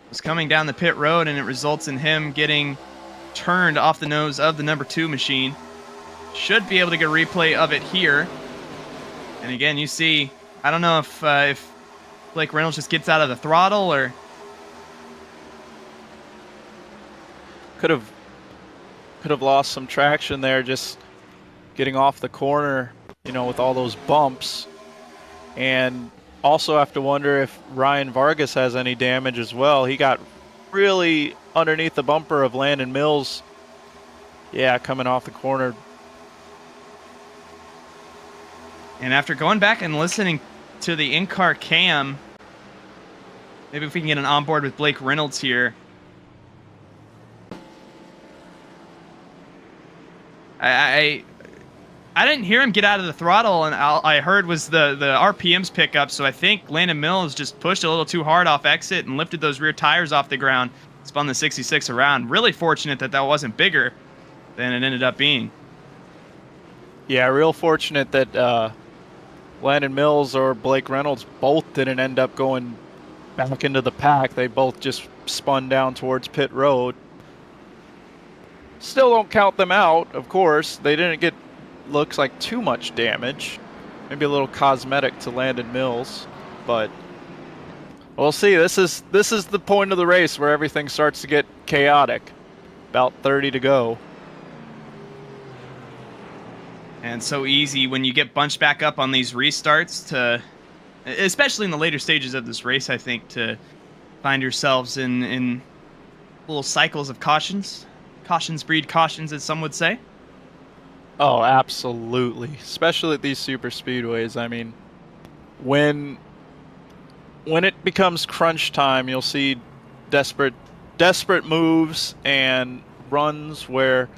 was coming down the pit road, and it results in him getting turned off the nose of the number 2 machine. Should be able to get a replay of it here. And again, you see, I don't know if Blake Reynolds just gets out of the throttle or... Could have lost some traction there, just getting off the corner, with all those bumps. And also have to wonder if Ryan Vargas has any damage as well. He got really underneath the bumper of Landon Mills. Yeah, coming off the corner. And after going back and listening to the in-car cam, maybe if we can get an onboard with Blake Reynolds here. I didn't hear him get out of the throttle, and I heard was the RPMs pick up, so I think Landon Mills just pushed a little too hard off exit and lifted those rear tires off the ground, spun the 66 around. Really fortunate that wasn't bigger than it ended up being. Yeah, real fortunate that Landon Mills or Blake Reynolds both didn't end up going back into the pack. They both just spun down towards pit road. Still don't count them out, of course. They didn't get, looks like, too much damage. Maybe a little cosmetic to Landon Mills, but we'll see. This is the point of the race where everything starts to get chaotic. About 30 to go. And so easy when you get bunched back up on these restarts to, especially in the later stages of this race, I think, to find yourselves in little cycles of cautions. Cautions breed cautions, as some would say. Oh, absolutely. Especially at these super speedways. I mean, when it becomes crunch time, you'll see desperate moves and runs where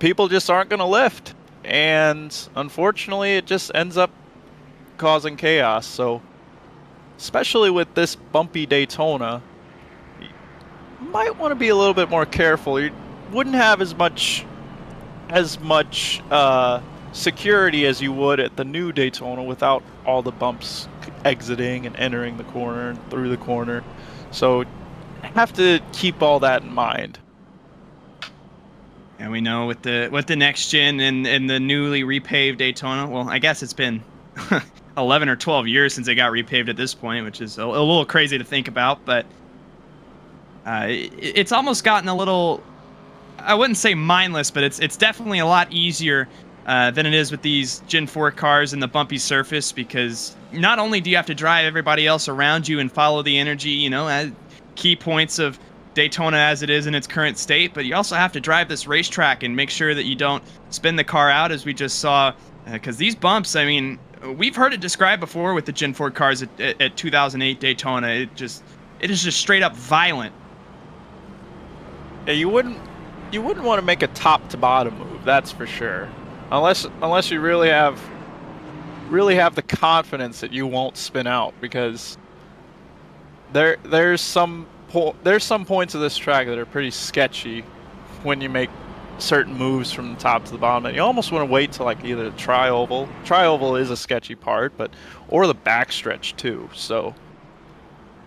people just aren't going to lift. And unfortunately, it just ends up causing chaos. So especially with this bumpy Daytona, you might want to be a little bit more careful. You wouldn't have as much security as you would at the new Daytona without all the bumps exiting and entering the corner and through the corner. So have to keep all that in mind. And we know with the next gen and the newly repaved Daytona, well, I guess it's been 11 or 12 years since it got repaved at this point, which is a little crazy to think about, but it's almost gotten a little, I wouldn't say mindless, but it's definitely a lot easier than it is with these Gen 4 cars and the bumpy surface, because not only do you have to drive everybody else around you and follow the energy, you know, at key points of Daytona as it is in its current state, but you also have to drive this racetrack and make sure that you don't spin the car out, as we just saw, because these bumps, I mean, we've heard it described before with the Gen 4 cars at 2008 Daytona. It is just straight up violent. Yeah, you wouldn't want to make a top to bottom move, that's for sure. Unless you really have the confidence that you won't spin out, because there's some points of this track that are pretty sketchy when you make certain moves from the top to the bottom. And you almost want to wait till like either the tri-oval. Tri-oval is a sketchy part, or the backstretch too. So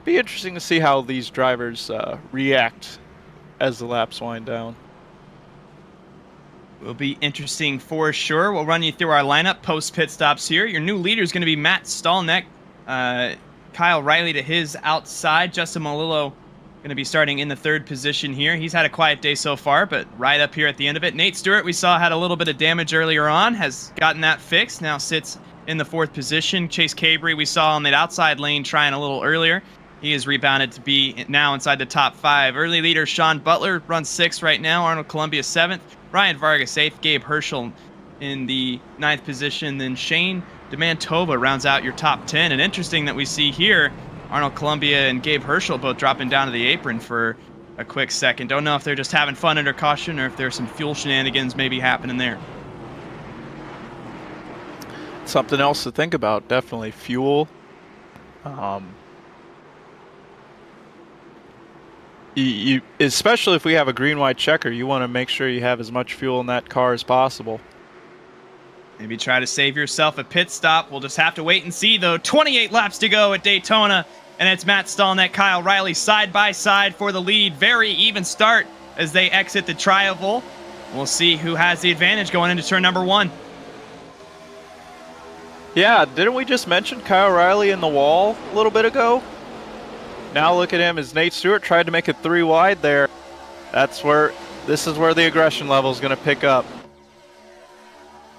be interesting to see how these drivers react as the laps wind down. Will be interesting for sure. We'll run you through our lineup post pit stops here. Your new leader is going to be Matt Stallneck. Kyle Riley to his outside. Justin Malillo going to be starting in the third position here. He's had a quiet day so far, but right up here at the end of it. Nate Stewart, we saw, had a little bit of damage earlier on, has gotten that fixed. Now sits in the fourth position. Chase Cabry, we saw on that outside lane trying a little earlier. He is rebounded to be now inside the top 5. Early leader Sean Butler runs 6th right now. Arnold Columbia 7th. Ryan Vargas 8th. Gabe Herschel in the 9th position. Then Shane DeMantova rounds out your top 10. And interesting that we see here Arnold Columbia and Gabe Herschel both dropping down to the apron for a quick second. Don't know if they're just having fun under caution or if there's some fuel shenanigans maybe happening there. Something else to think about, definitely fuel. You especially if we have a green-white checker, you want to make sure you have as much fuel in that car as possible. Maybe try to save yourself a pit stop. We'll just have to wait and see, though. 28 laps to go at Daytona, and it's Matt Stallneck, Kyle Riley side by side for the lead. Very even start as they exit the tri-oval. We'll see who has the advantage going into turn number 1. Yeah, didn't we just mention Kyle Riley in the wall a little bit ago? Now look at him as Nate Stewart tried to make it 3 wide there. This is where the aggression level is going to pick up.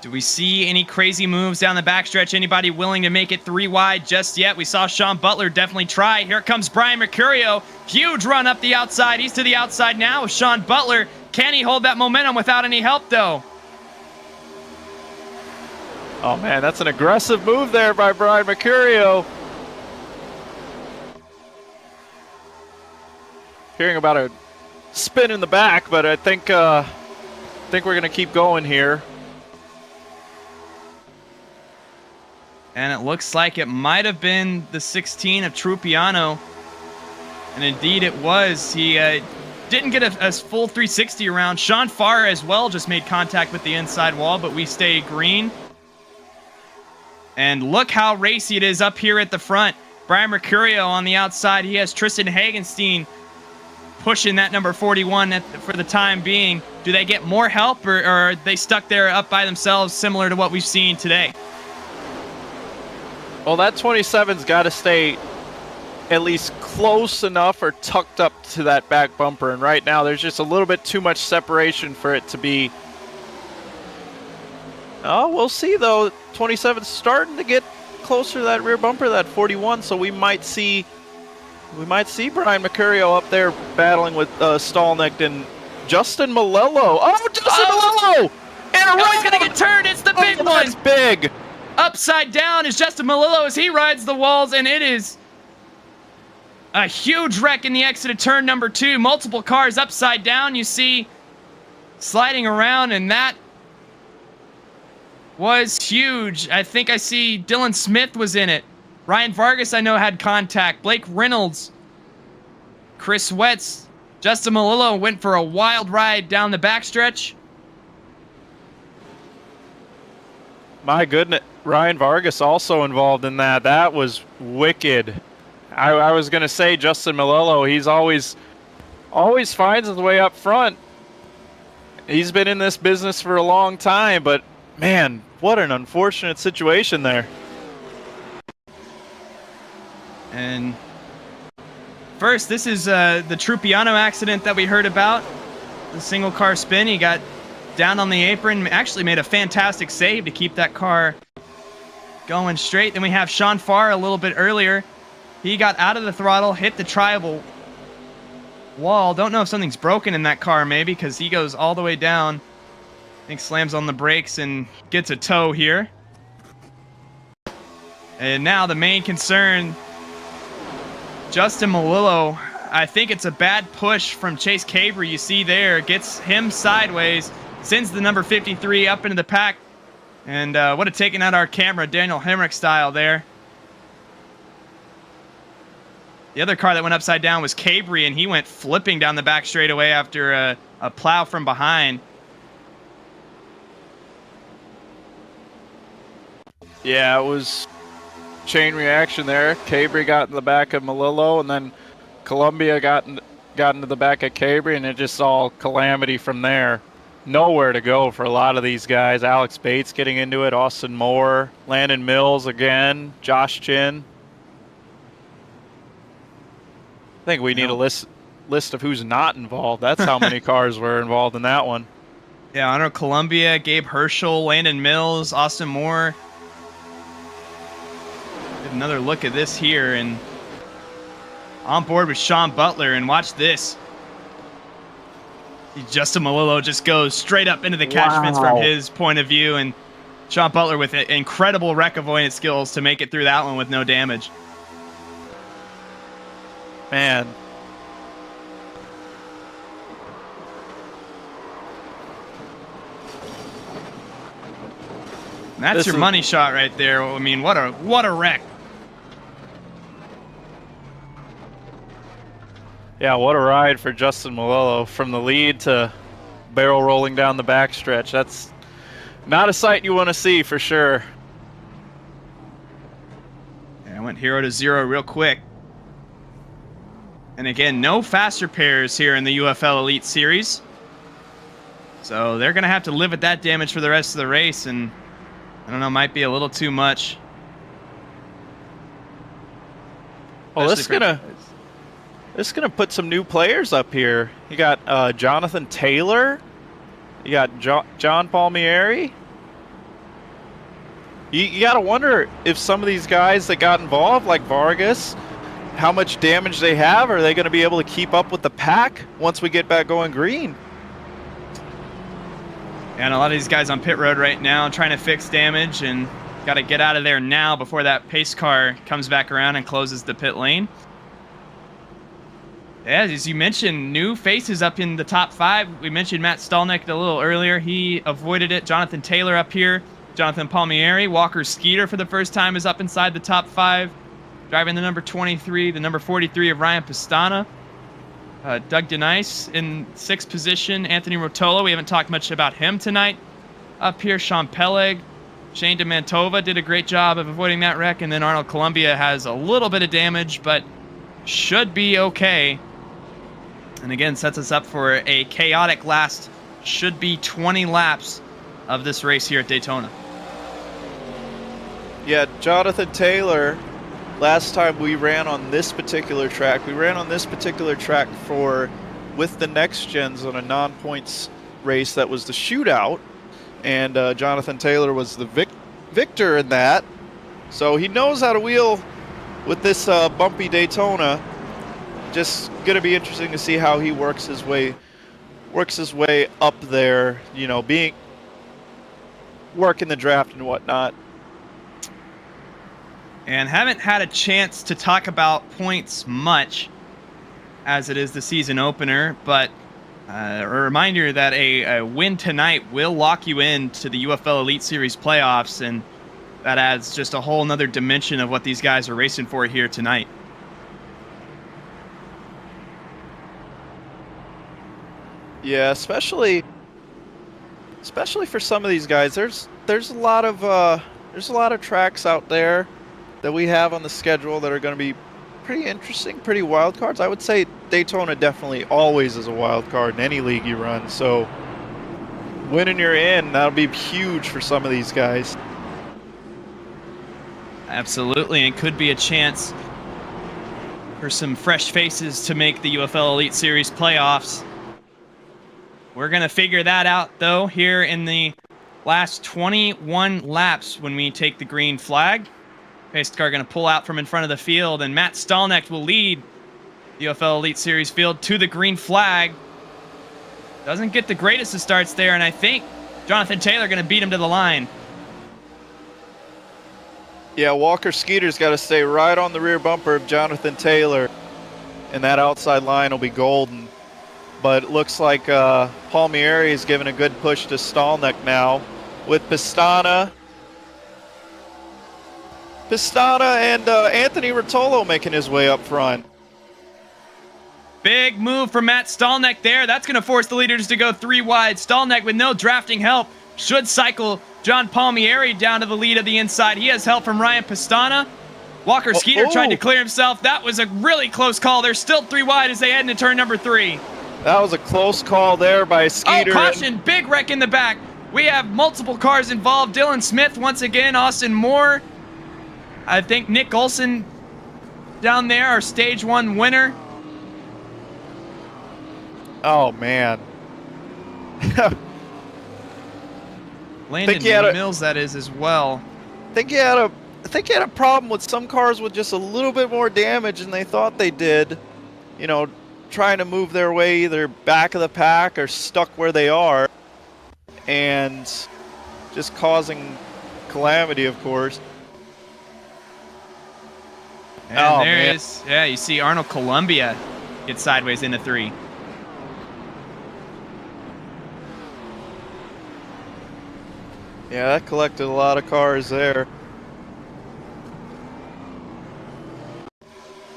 Do we see any crazy moves down the backstretch? Anybody willing to make it 3 wide just yet? We saw Sean Butler definitely try. Here comes Brian Mercurio. Huge run up the outside. He's to the outside now with Sean Butler. Can he hold that momentum without any help, though? Oh, man, that's an aggressive move there by Brian Mercurio. Hearing about a spin in the back, but I think we're going to keep going here. And it looks like it might have been the 16 of Trupiano. And indeed it was. He didn't get a full 360 around. Sean Farr as well just made contact with the inside wall, but we stay green. And look how racy it is up here at the front. Brian Mercurio on the outside. He has Tristan Hagenstein pushing that number 41 for the time being. Do they get more help, or are they stuck there up by themselves, similar to what we've seen today? Well, that 27's got to stay at least close enough or tucked up to that back bumper. And right now, there's just a little bit too much separation for it to be. Oh, we'll see, though. 27's starting to get closer to that rear bumper, that 41, so we might see Brian Mercurio up there battling with Stallneck and Justin Malillo. Oh, Justin Malillo! He's going to get turned. It's the big one. That's big. Upside down is Justin Malillo as he rides the walls, and it is a huge wreck in the exit of turn number 2. Multiple cars upside down, you see, sliding around, and that was huge. I think I see Dylan Smith was in it. Ryan Vargas, I know, had contact. Blake Reynolds, Chris Wetz, Justin Malillo went for a wild ride down the backstretch. My goodness, Ryan Vargas also involved in that. That was wicked. I was going to say Justin Malillo, he's always finds his way up front. He's been in this business for a long time, but man, what an unfortunate situation there. And first, this is the Trupiano accident that we heard about. The single car spin. He got down on the apron, actually made a fantastic save to keep that car going straight. Then we have Sean Farr a little bit earlier. He got out of the throttle, hit the tribal wall. Don't know if something's broken in that car, maybe, because he goes all the way down. I think slams on the brakes and gets a tow here. And now the main concern, Justin Malillo. I think it's a bad push from Chase Cabre. You see there, gets him sideways, sends the number 53 up into the pack, and would have taken out our camera, Daniel Hemrick style there. The other car that went upside down was Cabre, and he went flipping down the back straightaway after a plow from behind. Yeah, it was chain reaction there. Cabre got in the back of Malillo, and then Columbia got into the back of Cabre, and it just all calamity from there. Nowhere to go for a lot of these guys. Alex Bates getting into it, Austin Moore, Landon Mills again, Josh Chin. I think we need a list of who's not involved. That's how many cars were involved in that one. Yeah, Honor Columbia, Gabe Herschel, Landon Mills, Austin Moore. Get another look at this here, and on board with Sean Butler, and watch this. Justin Malillo just goes straight up into the catchments from his point of view, and Sean Butler with incredible wreck avoidance skills to make it through that one with no damage. Man. And that's your money shot right there. I mean, what a wreck. Yeah, what a ride for Justin Malillo from the lead to barrel rolling down the backstretch. That's not a sight you want to see for sure. Yeah, I went 0 to 0 real quick. And again, no faster pairs here in the UFL Elite Series. So they're going to have to live with that damage for the rest of the race, and I don't know, might be a little too much. Well, this is gonna put some new players up here. You got Jonathan Taylor. You got John Palmieri. You got to wonder if some of these guys that got involved, like Vargas, how much damage they have. Are they going to be able to keep up with the pack once we get back going green? And a lot of these guys on pit road right now trying to fix damage, and got to get out of there now before that pace car comes back around and closes the pit lane. Yeah, as you mentioned, new faces up in the top 5. We mentioned Matt Stallnick a little earlier. He avoided it. Jonathan Taylor up here. Jonathan Palmieri. Walker Skeeter for the first time is up inside the top 5. Driving the number 23, the number 43 of Ryan Pastana. Doug Denice in 6th position. Anthony Rotolo, we haven't talked much about him tonight. Up here, Sean Peleg. Shane DeMantova did a great job of avoiding that wreck. And then Arnold Columbia has a little bit of damage, but should be okay. And again, sets us up for a chaotic last, should be 20 laps of this race here at Daytona. Yeah, Jonathan Taylor, last time we ran on this particular track, with the next gens on a non-points race that was the shootout, and Jonathan Taylor was the victor in that. So he knows how to wheel with this bumpy Daytona. Just going to be interesting to see how he works his way up there, you know, working the draft and whatnot. And haven't had a chance to talk about points much, as it is the season opener, but a reminder that a win tonight will lock you into the UFL Elite Series playoffs, and that adds just a whole nother dimension of what these guys are racing for here tonight. Yeah, especially for some of these guys. There's a lot of tracks out there that we have on the schedule that are going to be pretty interesting, pretty wild cards. I would say Daytona definitely always is a wild card in any league you run. So winning you're in, that'll be huge for some of these guys. Absolutely, and could be a chance for some fresh faces to make the UFL Elite Series playoffs. We're going to figure that out, though, here in the last 21 laps when we take the green flag. Pace car going to pull out from in front of the field, and Matt Stallnecht will lead the UFL Elite Series field to the green flag. Doesn't get the greatest of starts there, and I think Jonathan Taylor going to beat him to the line. Yeah, Walker Skeeter's got to stay right on the rear bumper of Jonathan Taylor, and that outside line will be golden. But it looks like Palmieri is giving a good push to Stallnecht now, with Pistana and Anthony Rotolo making his way up front. Big move from Matt Stallnecht there. That's going to force the leaders to go 3 wide. Stallnecht, with no drafting help, should cycle John Palmieri down to the lead of the inside. He has help from Ryan Pistana. Walker Skeeter tried to clear himself. That was a really close call. They're still 3 wide as they head into turn number 3. That was a close call there by Skeeter. Oh, caution. Big wreck in the back. We have multiple cars involved. Dylan Smith once again. Austin Moore. I think Nick Olson down there, our stage 1 winner. Oh, man. Landon Mills, that is, as well. I think he had a problem with some cars with just a little bit more damage than they thought they did. You know, trying to move their way either back of the pack or stuck where they are, and just causing calamity, of course. And yeah, you see Arnold Columbia get sideways into 3. Yeah, that collected a lot of cars there.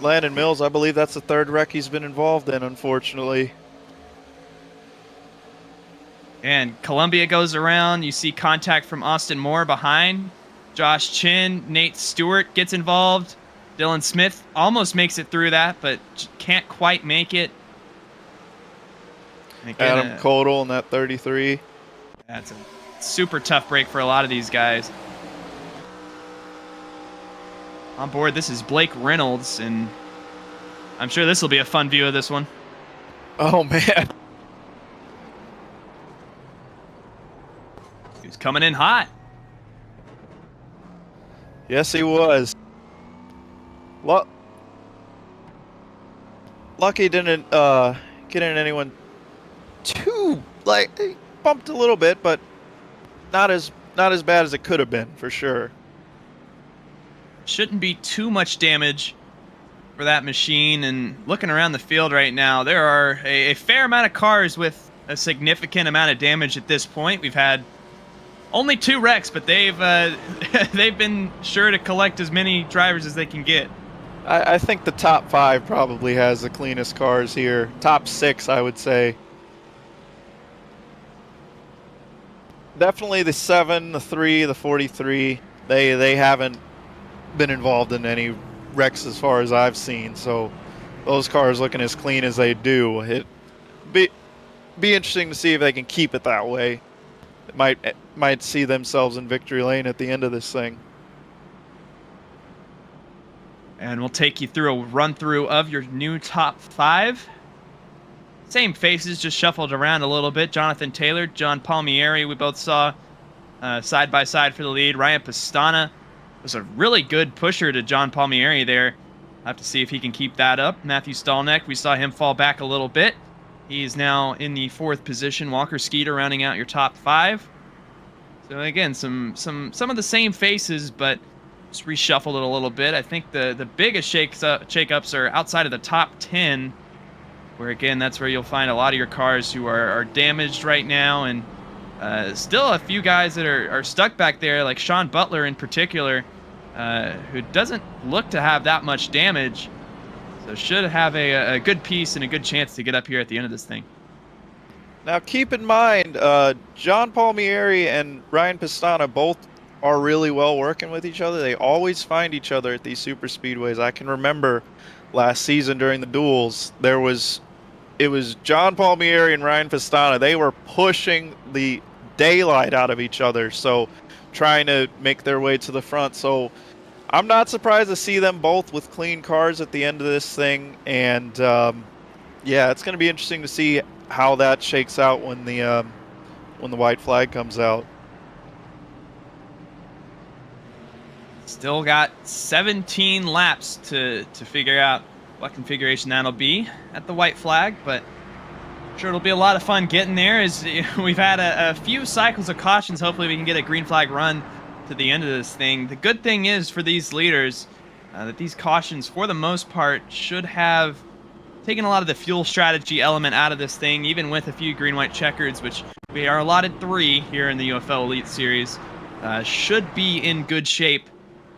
Landon Mills, I believe that's the 3rd wreck he's been involved in, unfortunately. And Columbia goes around. You see contact from Austin Moore behind. Josh Chin, Nate Stewart gets involved. Dylan Smith almost makes it through that, but can't quite make it. Again, Adam Kodal in that 33. That's a super tough break for a lot of these guys. On board, this is Blake Reynolds, and I'm sure this will be a fun view of this one. Oh, man. He's coming in hot. Yes, he was. Lucky didn't get in anyone too, like, he bumped a little bit, but not as bad as it could have been, for sure. Shouldn't be too much damage for that machine. And looking around the field right now, there are a fair amount of cars with a significant amount of damage at this point. We've had only 2 wrecks, but they've been sure to collect as many drivers as they can get. I think the top 5 probably has the cleanest cars here. Top 6, I would say. Definitely the 7, the 3, the 43. They haven't been involved in any wrecks as far as I've seen, so those cars looking as clean as they do. It be interesting to see if they can keep it that way. It might see themselves in victory lane at the end of this thing. And we'll take you through a run through of your new top 5. Same faces, just shuffled around a little bit. Jonathan Taylor, John Palmieri, we both saw side by side for the lead. Ryan Pistana was a really good pusher to John Palmieri there. I'll have to see if he can keep that up. Matthew Stallnecht, we saw him fall back a little bit. He's now in the 4th position. Walker Skeeter rounding out your top 5. So again, some of the same faces, but just reshuffled it a little bit. I think the biggest shakeups are outside of the top 10, where again, that's where you'll find a lot of your cars who are damaged right now, and Still a few guys that are stuck back there, like Sean Butler in particular, who doesn't look to have that much damage. So should have a good piece and a good chance to get up here at the end of this thing. Now keep in mind, John Palmieri and Ryan Pistana both are really well working with each other. They always find each other at these super speedways. I can remember last season during the duels, it was John Palmieri and Ryan Pistana. They were pushing the daylight out of each other, so trying to make their way to the front. So I'm not surprised to see them both with clean cars at the end of this thing. And yeah, it's going to be interesting to see how that shakes out when the white flag comes out. Still got 17 laps to figure out what configuration that'll be at the white flag, but I'm sure it'll be a lot of fun getting there. As we've had a few cycles of cautions, hopefully we can get a green flag run to the end of this thing. The good thing is for these leaders that these cautions, for the most part, should have taken a lot of the fuel strategy element out of this thing, even with a few green-white checkers, which we are allotted 3 here in the UFL Elite Series. Should be in good shape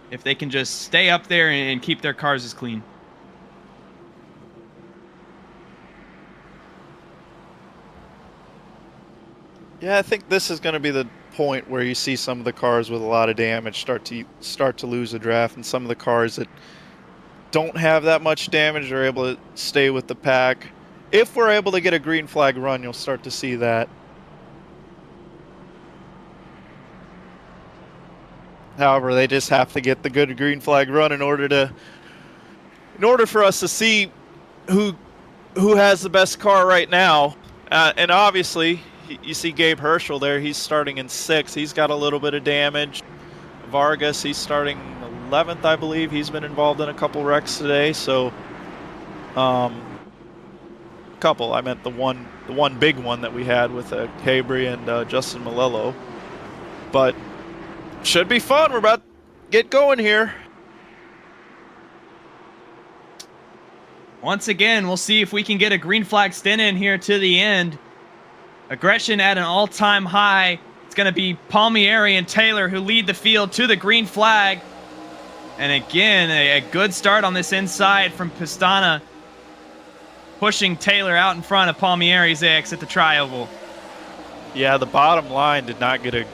if they can just stay up there and keep their cars as clean. Yeah, I think this is going to be the point where you see some of the cars with a lot of damage start to lose a draft, and some of the cars that don't have that much damage are able to stay with the pack. If we're able to get a green flag run, you'll start to see that. However, they just have to get the good green flag run in order for us to see who has the best car right now. And obviously, you see Gabe Herschel there. He's starting in 6th. He's got a little bit of damage. Vargas, he's starting 11th, I believe. He's been involved in a couple wrecks today. So, couple. I meant the one big one that we had with Cabri and Justin Malello. But should be fun. We're about to get going here. Once again, we'll see if we can get a green flag stint in here to the end. Aggression at an all-time high. It's going to be Palmieri and Taylor who lead the field to the green flag. And again, a good start on this inside from Pistana, pushing Taylor out in front of Palmieri's X at the tri-oval. Yeah, the bottom line did not get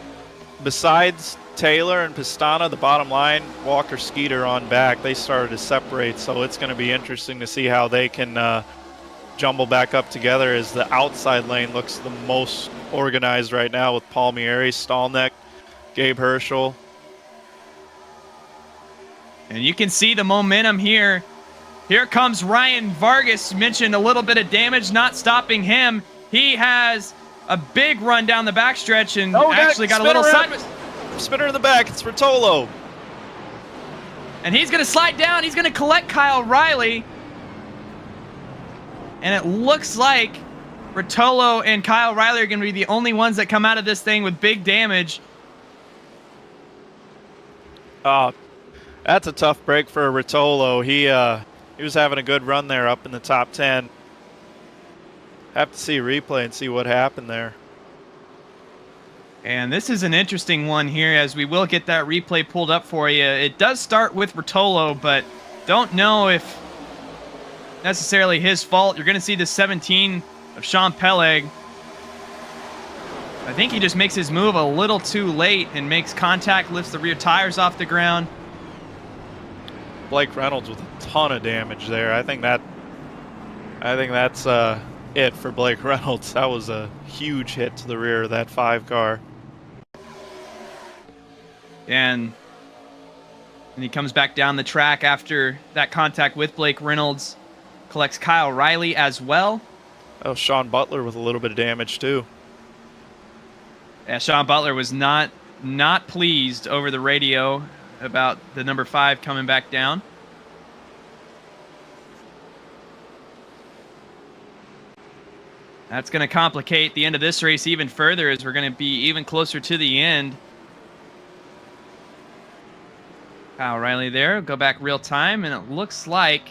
besides Taylor and Pistana, the bottom line, Walker Skeeter on back, they started to separate, so it's going to be interesting to see how they can jumble back up together, as the outside lane looks the most organized right now with Palmieri, Stallneck, Gabe Herschel. And you can see the momentum here. Here comes Ryan Vargas. Mentioned a little bit of damage, not stopping him. He has a big run down the backstretch and actually got a little sideways. Spinner in the back, it's Rotolo. And he's going to slide down. He's going to collect Kyle Riley. And it looks like Rotolo and Kyle Riley are going to be the only ones that come out of this thing with big damage. That's a tough break for Rotolo. He was having a good run there up in the top 10. Have to see a replay and see what happened there. And this is an interesting one here, as we will get that replay pulled up for you. It does start with Rotolo, but don't know if necessarily his fault. You're going to see the 17 of Sean Peleg. I think he just makes his move a little too late and makes contact, lifts the rear tires off the ground. Blake Reynolds with a ton of damage there. I think that's it for Blake Reynolds. That was a huge hit to the rear of that 5 car. And he comes back down the track after that contact with Blake Reynolds. Collects Kyle Riley as well. Oh, Sean Butler with a little bit of damage too. Yeah, Sean Butler was not pleased over the radio about the number 5 coming back down. That's going to complicate the end of this race even further, as we're going to be even closer to the end. Kyle Riley there. Go back real time, and it looks like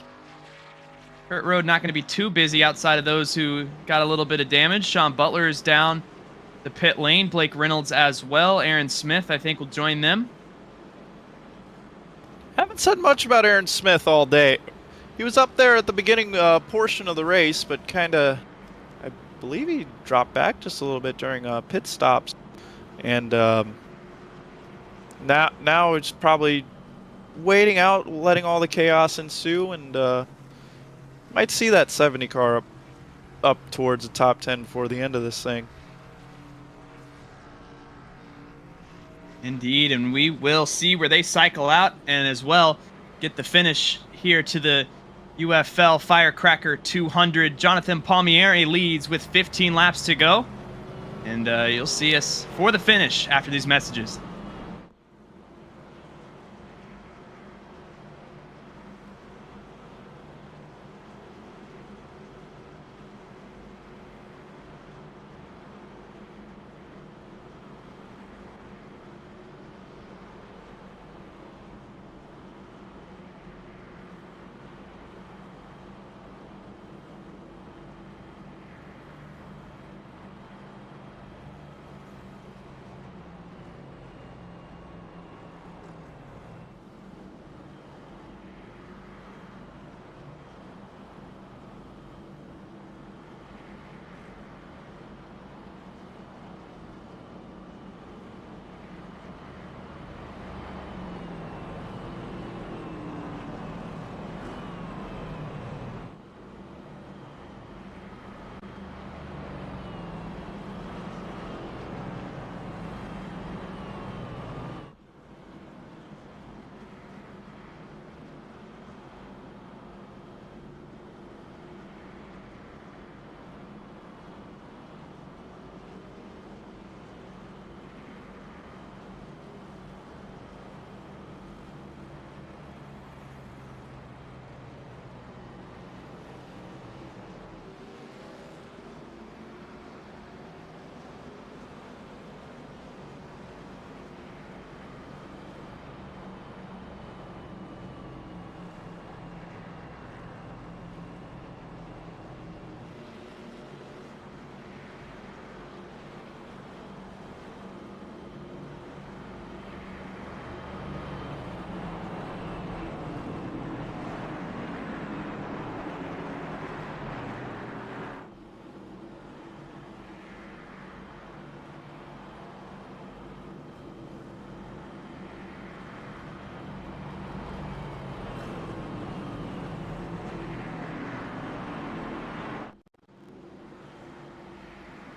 Kurt Road not going to be too busy outside of those who got a little bit of damage. Sean Butler is down the pit lane. Blake Reynolds as well. Aaron Smith, I think, will join them. Haven't said much about Aaron Smith all day. He was up there at the beginning portion of the race, but kind of, I believe he dropped back just a little bit during pit stops. And now it's probably waiting out, letting all the chaos ensue, and might see that 70 car up towards the top 10 before the end of this thing. Indeed, and we will see where they cycle out and as well get the finish here to the UFL Firecracker 200. Jonathan Palmieri leads with 15 laps to go, and you'll see us for the finish after these messages.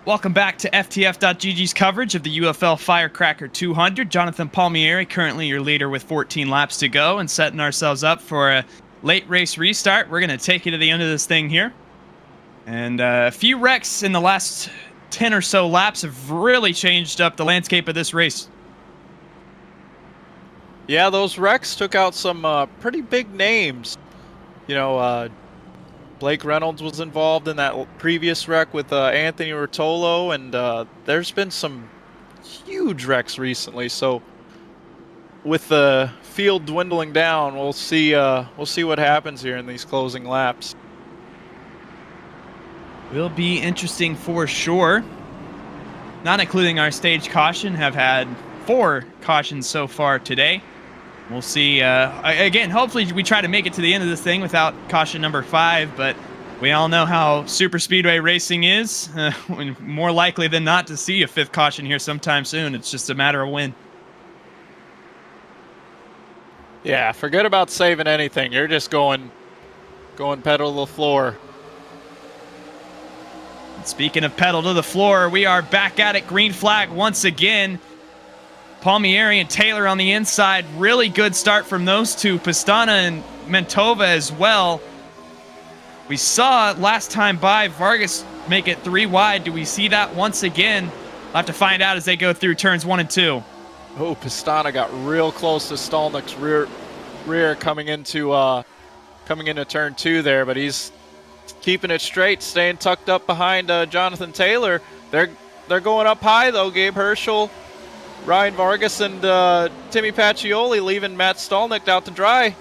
Welcome back to FTF.GG's coverage of the UFL Firecracker 200. Jonathan Palmieri, currently your leader with 14 laps to go, and setting ourselves up for a late race restart. We're going to take you to the end of this thing here. And a few wrecks in the last 10 or so laps have really changed up the landscape of this race. Yeah, those wrecks took out some pretty big names. You know, Blake Reynolds was involved in that previous wreck with Anthony Rotolo, and there's been some huge wrecks recently. So with the field dwindling down, we'll see what happens here in these closing laps. Will be interesting for sure. Not including our stage caution, have had 4 cautions so far today. We'll see. Again, hopefully we try to make it to the end of this thing without caution number 5, but we all know how super speedway racing is. More likely than not to see a 5th caution here sometime soon. It's just a matter of when. Yeah, forget about saving anything. You're just going pedal to the floor. Speaking of pedal to the floor, we are back at it. Green flag once again. Palmieri and Taylor on the inside. Really good start from those two. Pastana and Mentova as well. We saw last time by Vargas make it 3 wide. Do we see that once again? We'll have to find out as they go through turns 1 and 2. Oh, Pastana got real close to Stolnick's rear coming into turn 2 there, but he's keeping it straight, staying tucked up behind Jonathan Taylor. They're going up high though. Gabe Herschel, Ryan Vargas, and Timmy Pacioli leaving Matt Stolnick out to dry.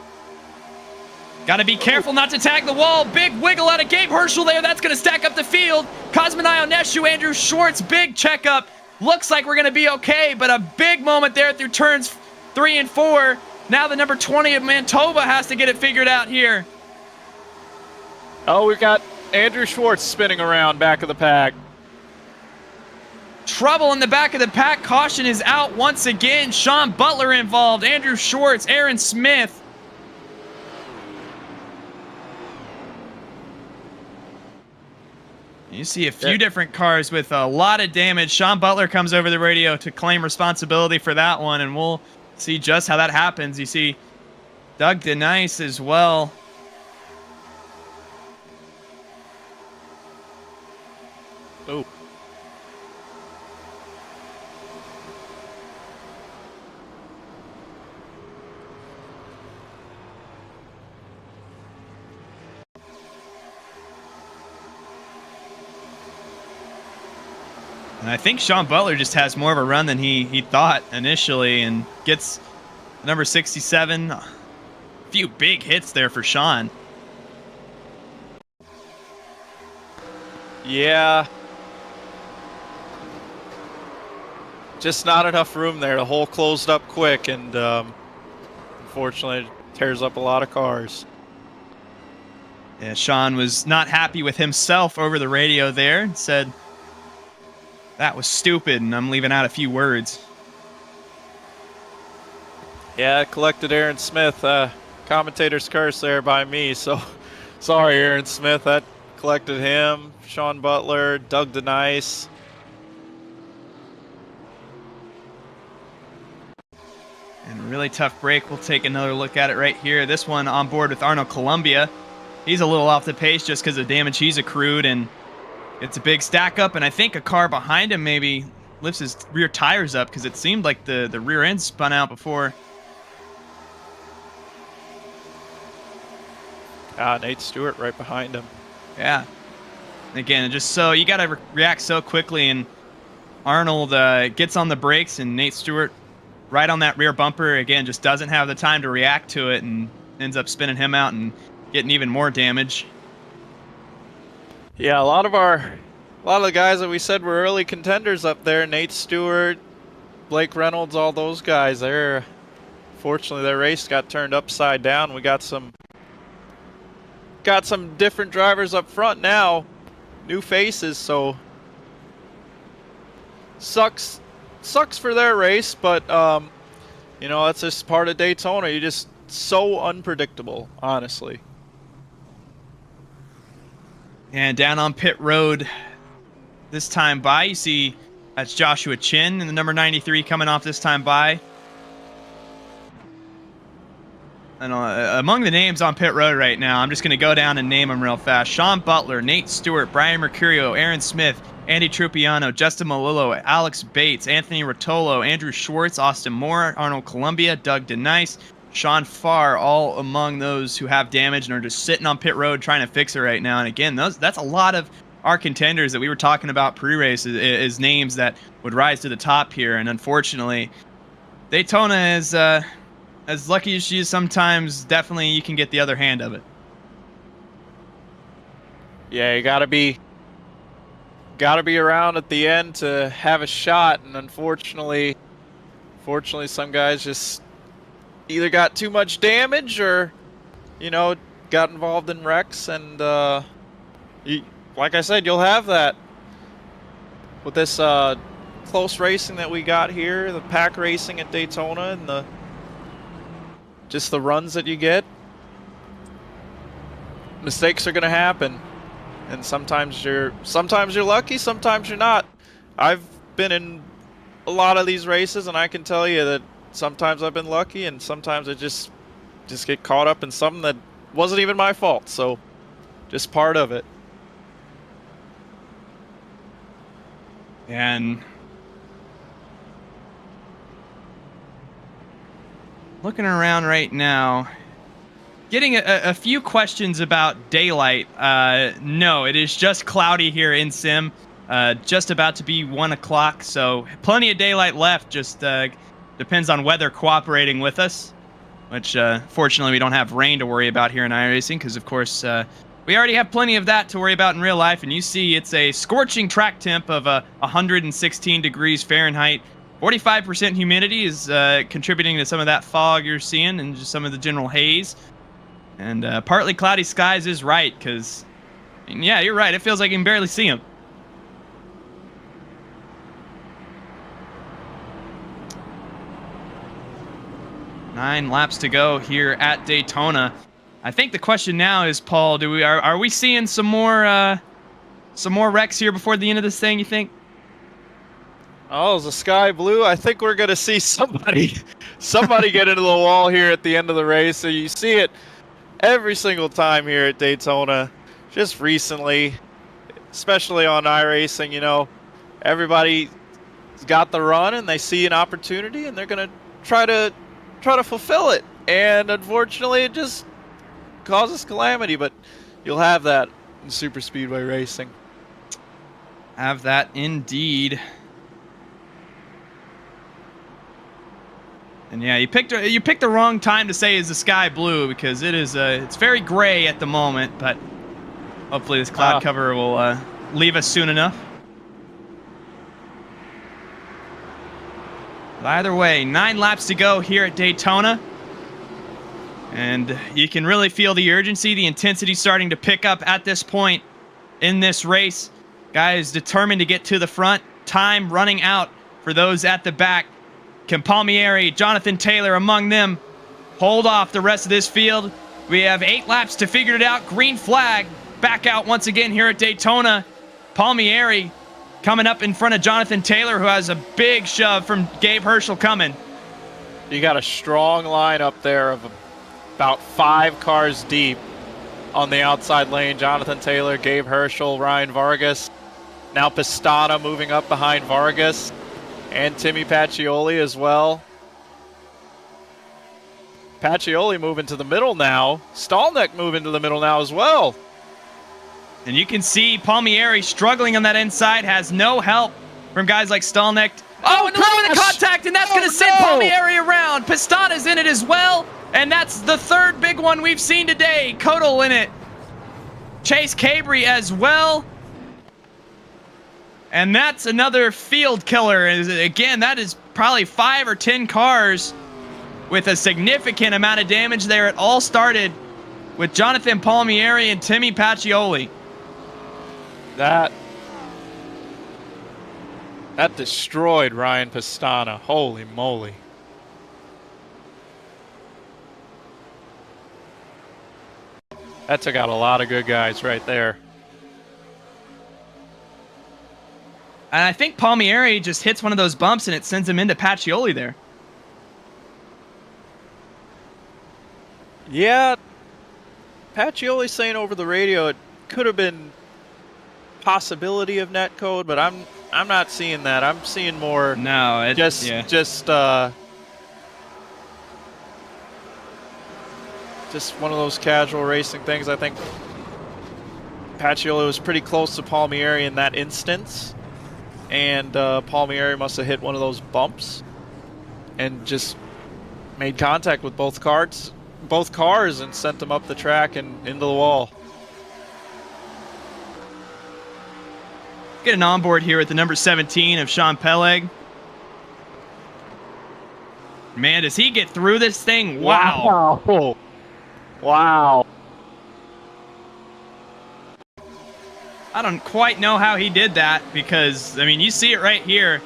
Got to be careful not to tag the wall. Big wiggle out of Gabe Herschel there. That's going to stack up the field. Cosmonio Neshu, Andrew Schwartz, big checkup. Looks like we're going to be okay, but a big moment there through turns 3 and 4. Now the number 20 of Manitoba has to get it figured out here. Oh, we've got Andrew Schwartz spinning around back of the pack. Trouble in the back of the pack. Caution is out once again. Sean Butler involved. Andrew Schwartz, Aaron Smith. You see a few different cars with a lot of damage. Sean Butler comes over the radio to claim responsibility for that one, and we'll see just how that happens. You see Doug DeNice as well. Oh. And I think Sean Butler just has more of a run than he thought initially and gets number 67. A few big hits there for Sean. Yeah. Just not enough room there. The hole closed up quick, and unfortunately it tears up a lot of cars. Yeah, Sean was not happy with himself over the radio there and said, "That was stupid, and I'm leaving out a few words." Yeah, it collected Aaron Smith. Commentator's curse there by me, so sorry, Aaron Smith. That collected him, Sean Butler, Doug DeNice. And a really tough break. We'll take another look at it right here. This one on board with Arnold Columbia. He's a little off the pace just because of damage he's accrued, and it's a big stack up, and I think a car behind him maybe lifts his rear tires up because it seemed like the rear end spun out before. Nate Stewart right behind him. Yeah. Again, just so you got to react so quickly, and Arnold gets on the brakes, and Nate Stewart right on that rear bumper again just doesn't have the time to react to it and ends up spinning him out and getting even more damage. Yeah, a lot of the guys that we said were early contenders up there, Nate Stewart, Blake Reynolds, all those guys, fortunately their race got turned upside down. We got some different drivers up front now, new faces, so sucks for their race, but you know, that's just part of Daytona. You're just so unpredictable, honestly. And down on pit road this time by, you see that's Joshua Chin in the number 93 coming off this time by. And among the names on pit road right now, I'm just going to go down and name them real fast. Sean Butler, Nate Stewart, Brian Mercurio, Aaron Smith, Andy Trupiano, Justin Malillo, Alex Bates, Anthony Rotolo, Andrew Schwartz, Austin Moore, Arnold Columbia, Doug DeNice, Sean Farr, all among those who have damage and are just sitting on pit road trying to fix it right now. And again, that's a lot of our contenders that we were talking about pre-race is names that would rise to the top here. And unfortunately, Daytona is as lucky as she is sometimes. Definitely you can get the other hand of it. Yeah, you gotta be around at the end to have a shot, and unfortunately some guys just either got too much damage or, you know, got involved in wrecks, and like I said, you'll have that with this close racing that we got here, the pack racing at Daytona, and the runs that you get. Mistakes are going to happen, and sometimes you're lucky, sometimes you're not. I've been in a lot of these races, and I can tell you that sometimes I've been lucky, and sometimes I just get caught up in something that wasn't even my fault. So, just part of it. And looking around right now, getting a few questions about daylight. No, it is just cloudy here in Sim. Just about to be 1 o'clock, so plenty of daylight left. Just depends on weather cooperating with us. which fortunately we don't have rain to worry about here in iRacing because, of course, we already have plenty of that to worry about in real life. And you see it's a scorching track temp of 116 degrees Fahrenheit. 45% humidity is contributing to some of that fog you're seeing and just some of the general haze. And partly cloudy skies is right because, yeah, you're right. It feels like you can barely see them. Nine laps to go here at Daytona. I think the question now is, Paul, are we seeing some more wrecks here before the end of this thing, you think? Oh, is the sky blue? I think we're going to see somebody get into the wall here at the end of the race. So you see it every single time here at Daytona. Just recently, especially on iRacing, you know, everybody's got the run and they see an opportunity and they're going to try to fulfill it. And unfortunately, it just causes calamity, but you'll have that in super speedway racing. Have that indeed. And yeah, you picked the wrong time to say is the sky blue because it is it's very gray at the moment, but hopefully this cloud cover will leave us soon enough. But either way, 9 laps to go here at Daytona. And you can really feel the urgency, the intensity starting to pick up at this point in this race. Guys determined to get to the front. Time running out for those at the back. Can Palmieri, Jonathan Taylor among them hold off the rest of this field? We have 8 laps to figure it out. Green flag back out once again here at Daytona. Palmieri coming up in front of Jonathan Taylor, who has a big shove from Gabe Herschel coming. You got a strong line up there of about 5 cars deep on the outside lane. Jonathan Taylor, Gabe Herschel, Ryan Vargas. Now Pistana moving up behind Vargas. And Timmy Pacioli as well. Pacioli moving to the middle now. Stallneck moving to the middle now as well. And you can see Palmieri struggling on that inside, has no help from guys like Stallneck. Oh, and a little bit of contact, and that's going to send Palmieri around. Pistana's in it as well, and that's the third big one we've seen today. Kodal in it. Chase Cabry as well. And that's another field killer. Again, that is probably 5 or 10 cars with a significant amount of damage there. It all started with Jonathan Palmieri and Timmy Pacioli. That destroyed Ryan Pistana. Holy moly. That took out a lot of good guys right there. And I think Palmieri just hits one of those bumps and it sends him into Pacioli there. Yeah. Pacioli saying over the radio it could have been possibility of netcode, but I'm not seeing that. I'm seeing more just one of those casual racing things. I think Pacioli was pretty close to Palmieri in that instance. And Palmieri must have hit one of those bumps and just made contact with both cars and sent them up the track and into the wall. Get an onboard here with the number 17 of Sean Peleg. Man, does he get through this thing? Wow. Wow. I don't quite know how he did that because, I mean, you see it right here.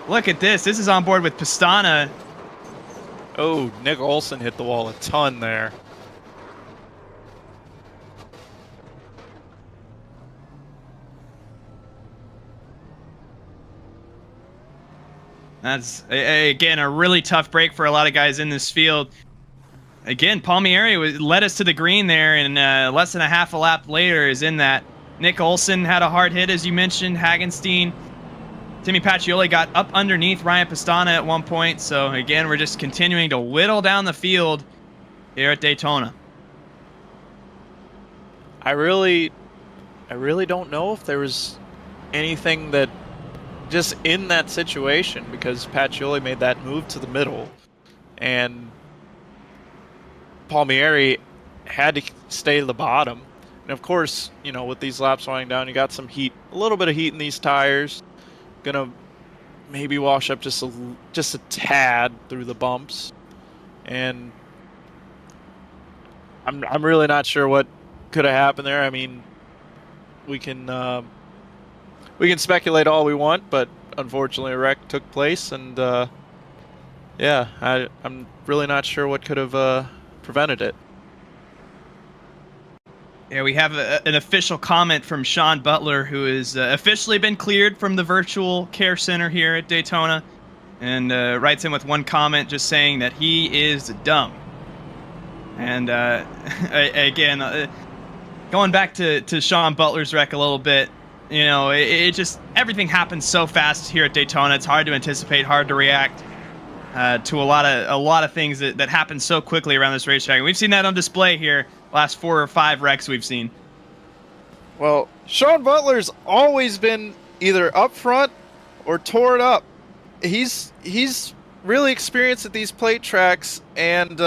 Look at this. This is on board with Pistana. Oh, Nick Olson hit the wall a ton there. That's, again, a really tough break for a lot of guys in this field. Again, Palmieri led us to the green there, and less than a half a lap later is in that. Nick Olson had a hard hit, as you mentioned. Hagenstein. Timmy Pacioli got up underneath Ryan Pistana at one point. So, again, we're just continuing to whittle down the field here at Daytona. I really don't know if there was anything that just in that situation, because Pacioli made that move to the middle. And Palmieri had to stay to the bottom. And of course, you know, with these laps winding down, you got some heat, a little bit of heat in these tires. Gonna maybe wash up just a tad through the bumps. And I'm really not sure what could have happened there. I mean, we can speculate all we want, but unfortunately a wreck took place, and yeah, I'm really not sure what could have prevented it. Yeah, we have an official comment from Sean Butler, who has officially been cleared from the virtual care center here at Daytona, and writes in with one comment just saying that he is dumb. And again, going back to Sean Butler's wreck a little bit, you know, it just, everything happens so fast here at Daytona. It's hard to anticipate, hard to react to a lot of things that happen so quickly around this racetrack. And we've seen that on display here. Last 4 or 5 wrecks we've seen. Well, Sean Butler's always been either up front or tore it up. He's really experienced at these plate tracks, and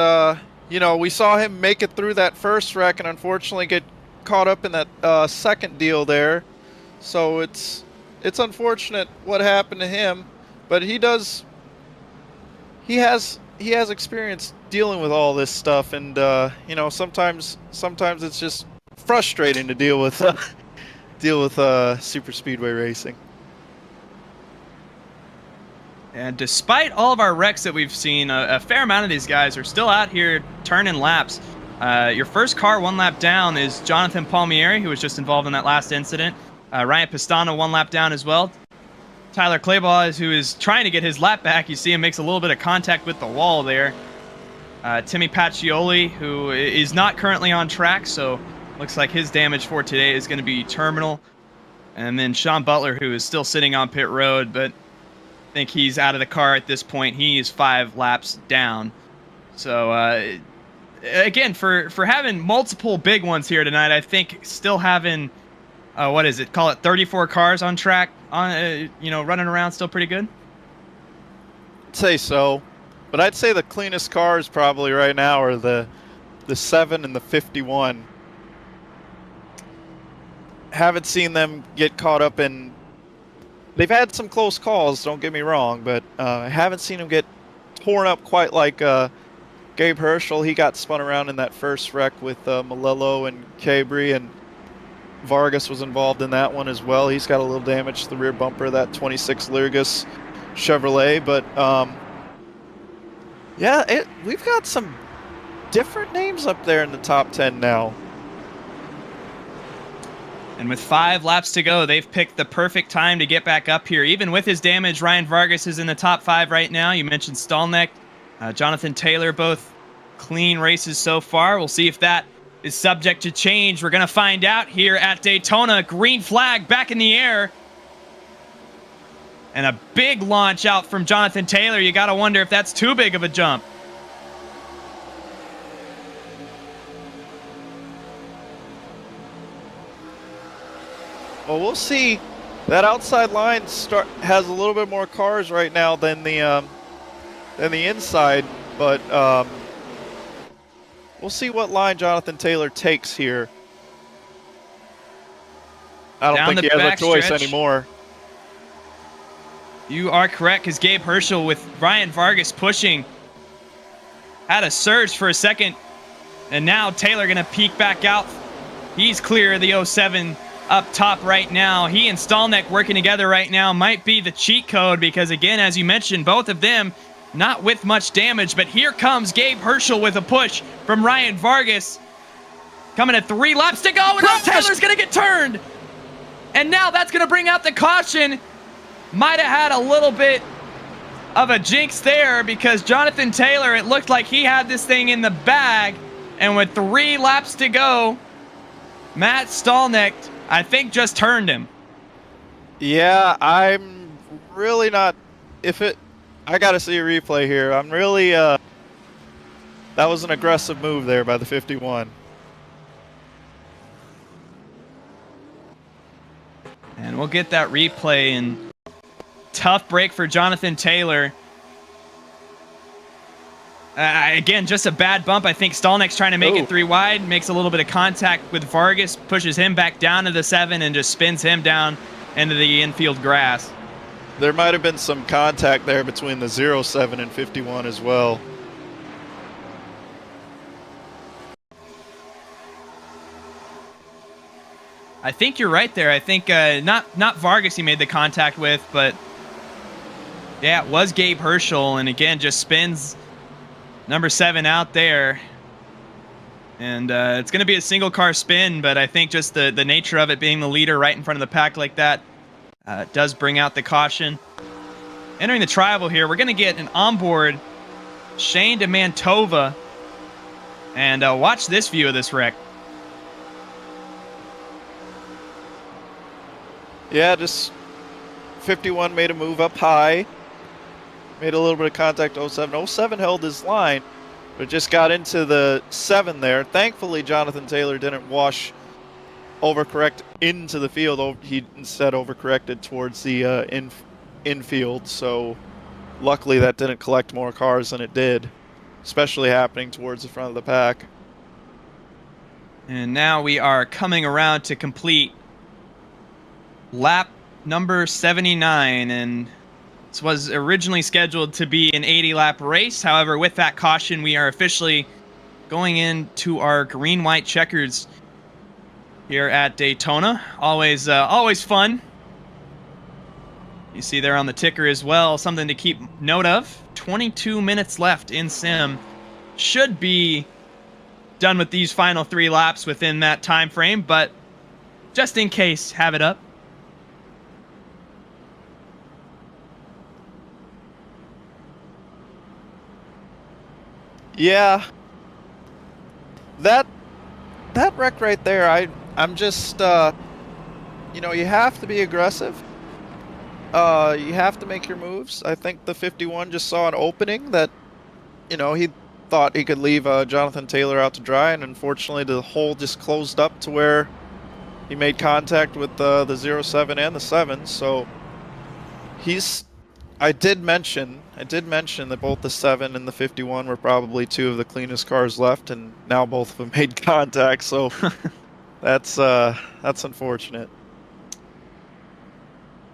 you know, we saw him make it through that first wreck and unfortunately get caught up in that second deal there. So it's unfortunate what happened to him, but he has experience dealing with all this stuff, and you know, sometimes it's just frustrating to deal with super speedway racing. And despite all of our wrecks that we've seen, a fair amount of these guys are still out here turning laps. Your first car 1 lap down is Jonathan Palmieri, who was just involved in that last incident. Ryan Pistano 1 lap down as well. Tyler Claybaugh, who is trying to get his lap back. You see him makes a little bit of contact with the wall there. Timmy Pacioli, who is not currently on track, so looks like his damage for today is going to be terminal. And then Sean Butler, who is still sitting on pit road, but I think he's out of the car at this point. He is 5 laps down. So, again, for having multiple big ones here tonight, I think still having, what is it, call it 34 cars on track, you know, running around, still pretty good? I'd say so. But I'd say the cleanest cars probably right now are the 7 and the 51. Haven't seen them get caught up in... They've had some close calls, don't get me wrong, but I haven't seen them get torn up quite like Gabe Herschel. He got spun around in that first wreck with Malillo and Cabri, and Vargas was involved in that one as well. He's got a little damage to the rear bumper of that 26 Lyrgus Chevrolet, but yeah, we've got some different names up there in the top 10 now. And with 5 laps to go, they've picked the perfect time to get back up here. Even with his damage, Ryan Vargas is in the top 5 right now. You mentioned Stallneck, Jonathan Taylor, both clean races so far. We'll see if that is subject to change. We're going to find out here at Daytona. Green flag back in the air. And a big launch out from Jonathan Taylor. You got to wonder if that's too big of a jump. Well, we'll see. That outside line has a little bit more cars right now than the inside, but we'll see what line Jonathan Taylor takes here. I don't think he has a choice anymore. You are correct, because Gabe Herschel with Ryan Vargas pushing had a surge for a second, and now Taylor going to peek back out. He's clear of the 07 up top right now. He and Stallneck working together right now might be the cheat code, because again, as you mentioned, both of them not with much damage, but here comes Gabe Herschel with a push from Ryan Vargas. Coming at 3 laps to go, and now Taylor's going to get turned. And now that's going to bring out the caution. Might have had a little bit of a jinx there, because Jonathan Taylor, it looked like he had this thing in the bag. And with 3 laps to go, Matt Stallneck, I think, just turned him. Yeah, I'm really not... I got to see a replay here. I'm really... that was an aggressive move there by the 51. And we'll get that replay, and tough break for Jonathan Taylor. Again, just a bad bump. I think Stallneck's trying to make it 3 wide, makes a little bit of contact with Vargas, pushes him back down to the 7, and just spins him down into the infield grass. There might have been some contact there between the 07 and 51 as well. I think you're right there. I think not Vargas he made the contact with, but yeah, it was Gabe Herschel, and again just spins number 7 out there. And it's going to be a single car spin, but I think just the nature of it being the leader right in front of the pack like that does bring out the caution. Entering the tribal here, we're going to get an onboard Shane DeMantova. And watch this view of this wreck. Yeah, just 51 made a move up high. Made a little bit of contact 07. 07 held his line, but just got into the 7 there. Thankfully, Jonathan Taylor didn't overcorrect into the field. He instead overcorrected towards the infield. So luckily that didn't collect more cars than it did, especially happening towards the front of the pack. And now we are coming around to complete lap number 79, and this was originally scheduled to be an 80-lap race. However, with that caution, we are officially going into our green-white checkers here at Daytona. Always fun. You see there on the ticker as well, something to keep note of. 22 minutes left in sim. Should be done with these final 3 laps within that time frame, but just in case, have it up. Yeah, that wreck right there, I'm just, you know, you have to be aggressive. You have to make your moves. I think the 51 just saw an opening that, you know, he thought he could leave Jonathan Taylor out to dry, and unfortunately the hole just closed up to where he made contact with the 07 and the 7. So I did mention that both the 7 and the 51 were probably 2 of the cleanest cars left, and now both of them made contact. So that's unfortunate.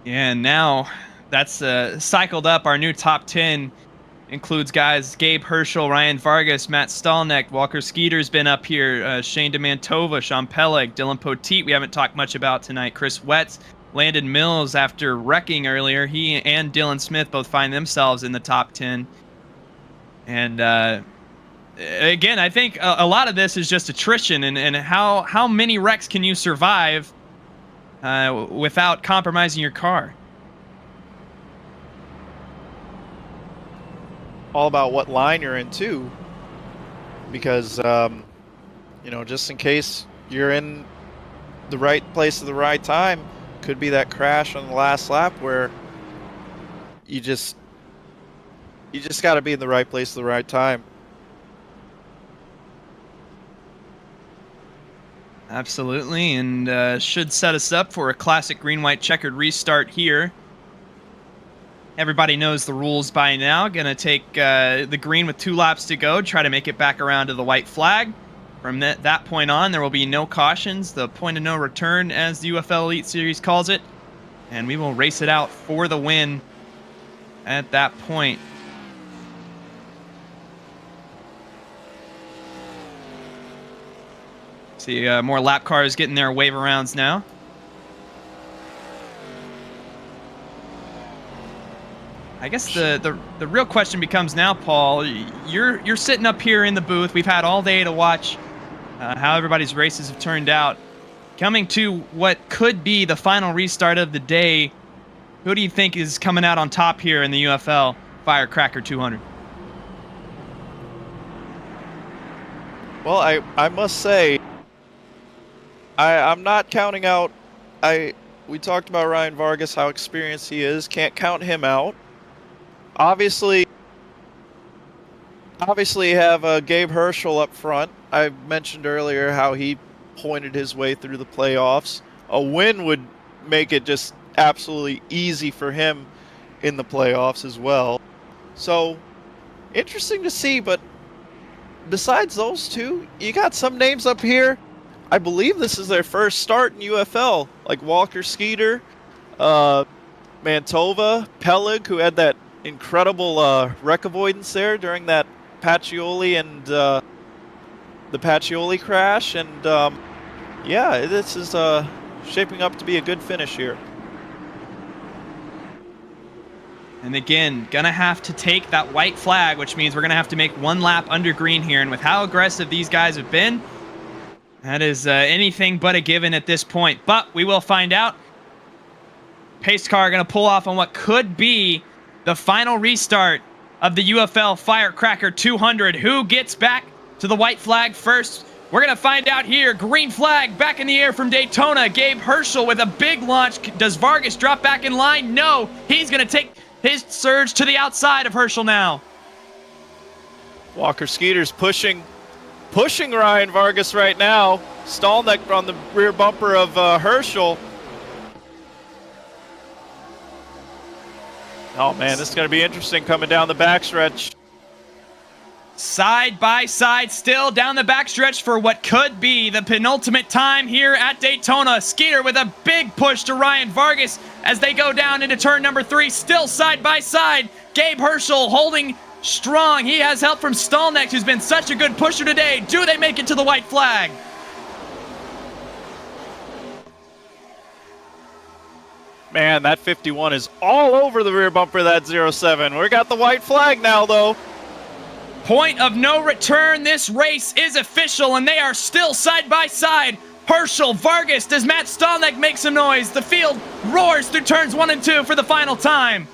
Yeah, and now that's cycled up. Our new top 10 includes guys Gabe Herschel, Ryan Vargas, Matt Stallneck, Walker Skeeter's been up here, Shane DeMantova, Sean Peleg, Dylan Poteet we haven't talked much about tonight, Chris Wetz, Landon Mills after wrecking earlier. He and Dylan Smith both find themselves in the top 10. And again, I think a lot of this is just attrition and how many wrecks can you survive without compromising your car. All about what line you're in too, because you know, just in case you're in the right place at the right time, could be that crash on the last lap where you just got to be in the right place at the right time. Absolutely, and should set us up for a classic green-white checkered restart here. Everybody knows the rules by now. Gonna take the green with 2 laps to go, try to make it back around to the white flag. From that point on, there will be no cautions, the point of no return, as the UFL Elite Series calls it. And we will race it out for the win at that point. See more lap cars getting their wave arounds now. I guess the real question becomes now, Paul, you're sitting up here in the booth. We've had all day to watch how everybody's races have turned out. Coming to what could be the final restart of the day, who do you think is coming out on top here in the UFL Firecracker 200? Well, I must say, I'm not counting out. We talked about Ryan Vargas, how experienced he is. Can't count him out. Obviously you have Gabe Herschel up front. I mentioned earlier how he pointed his way through the playoffs. A win would make it just absolutely easy for him in the playoffs as well. So, interesting to see, but besides those two, you got some names up here. I believe this is their first start in UFL, like Walker Skeeter, Mantova, Peleg, who had that incredible wreck avoidance there during that Pacioli and the Pacioli crash. And yeah, this is shaping up to be a good finish here. And again, gonna have to take that white flag, which means we're gonna have to make one lap under green here. And with how aggressive these guys have been, that is anything but a given at this point. But we will find out. Pace car gonna pull off on what could be the final restart of the UFL Firecracker 200. Who gets back to the white flag first? We're gonna find out here. Green flag back in the air from Daytona. Gabe Herschel with a big launch. Does Vargas drop back in line? No, he's gonna take his surge to the outside of Herschel now. Walker Skeeter's pushing Ryan Vargas right now. Stallneck on the rear bumper of Herschel. Oh man, this is going to be interesting coming down the backstretch. Side by side still down the backstretch for what could be the penultimate time here at Daytona. Skeeter with a big push to Ryan Vargas as they go down into turn number 3. Still side by side. Gabe Herschel holding strong. He has help from Stallneck, who's been such a good pusher today. Do they make it to the white flag? Man, that 51 is all over the rear bumper of that 07. We got the white flag now, though. Point of no return. This race is official, and they are still side by side. Herschel, Vargas, does Matt Stallneck make some noise? The field roars through turns 1 and 2 for the final time.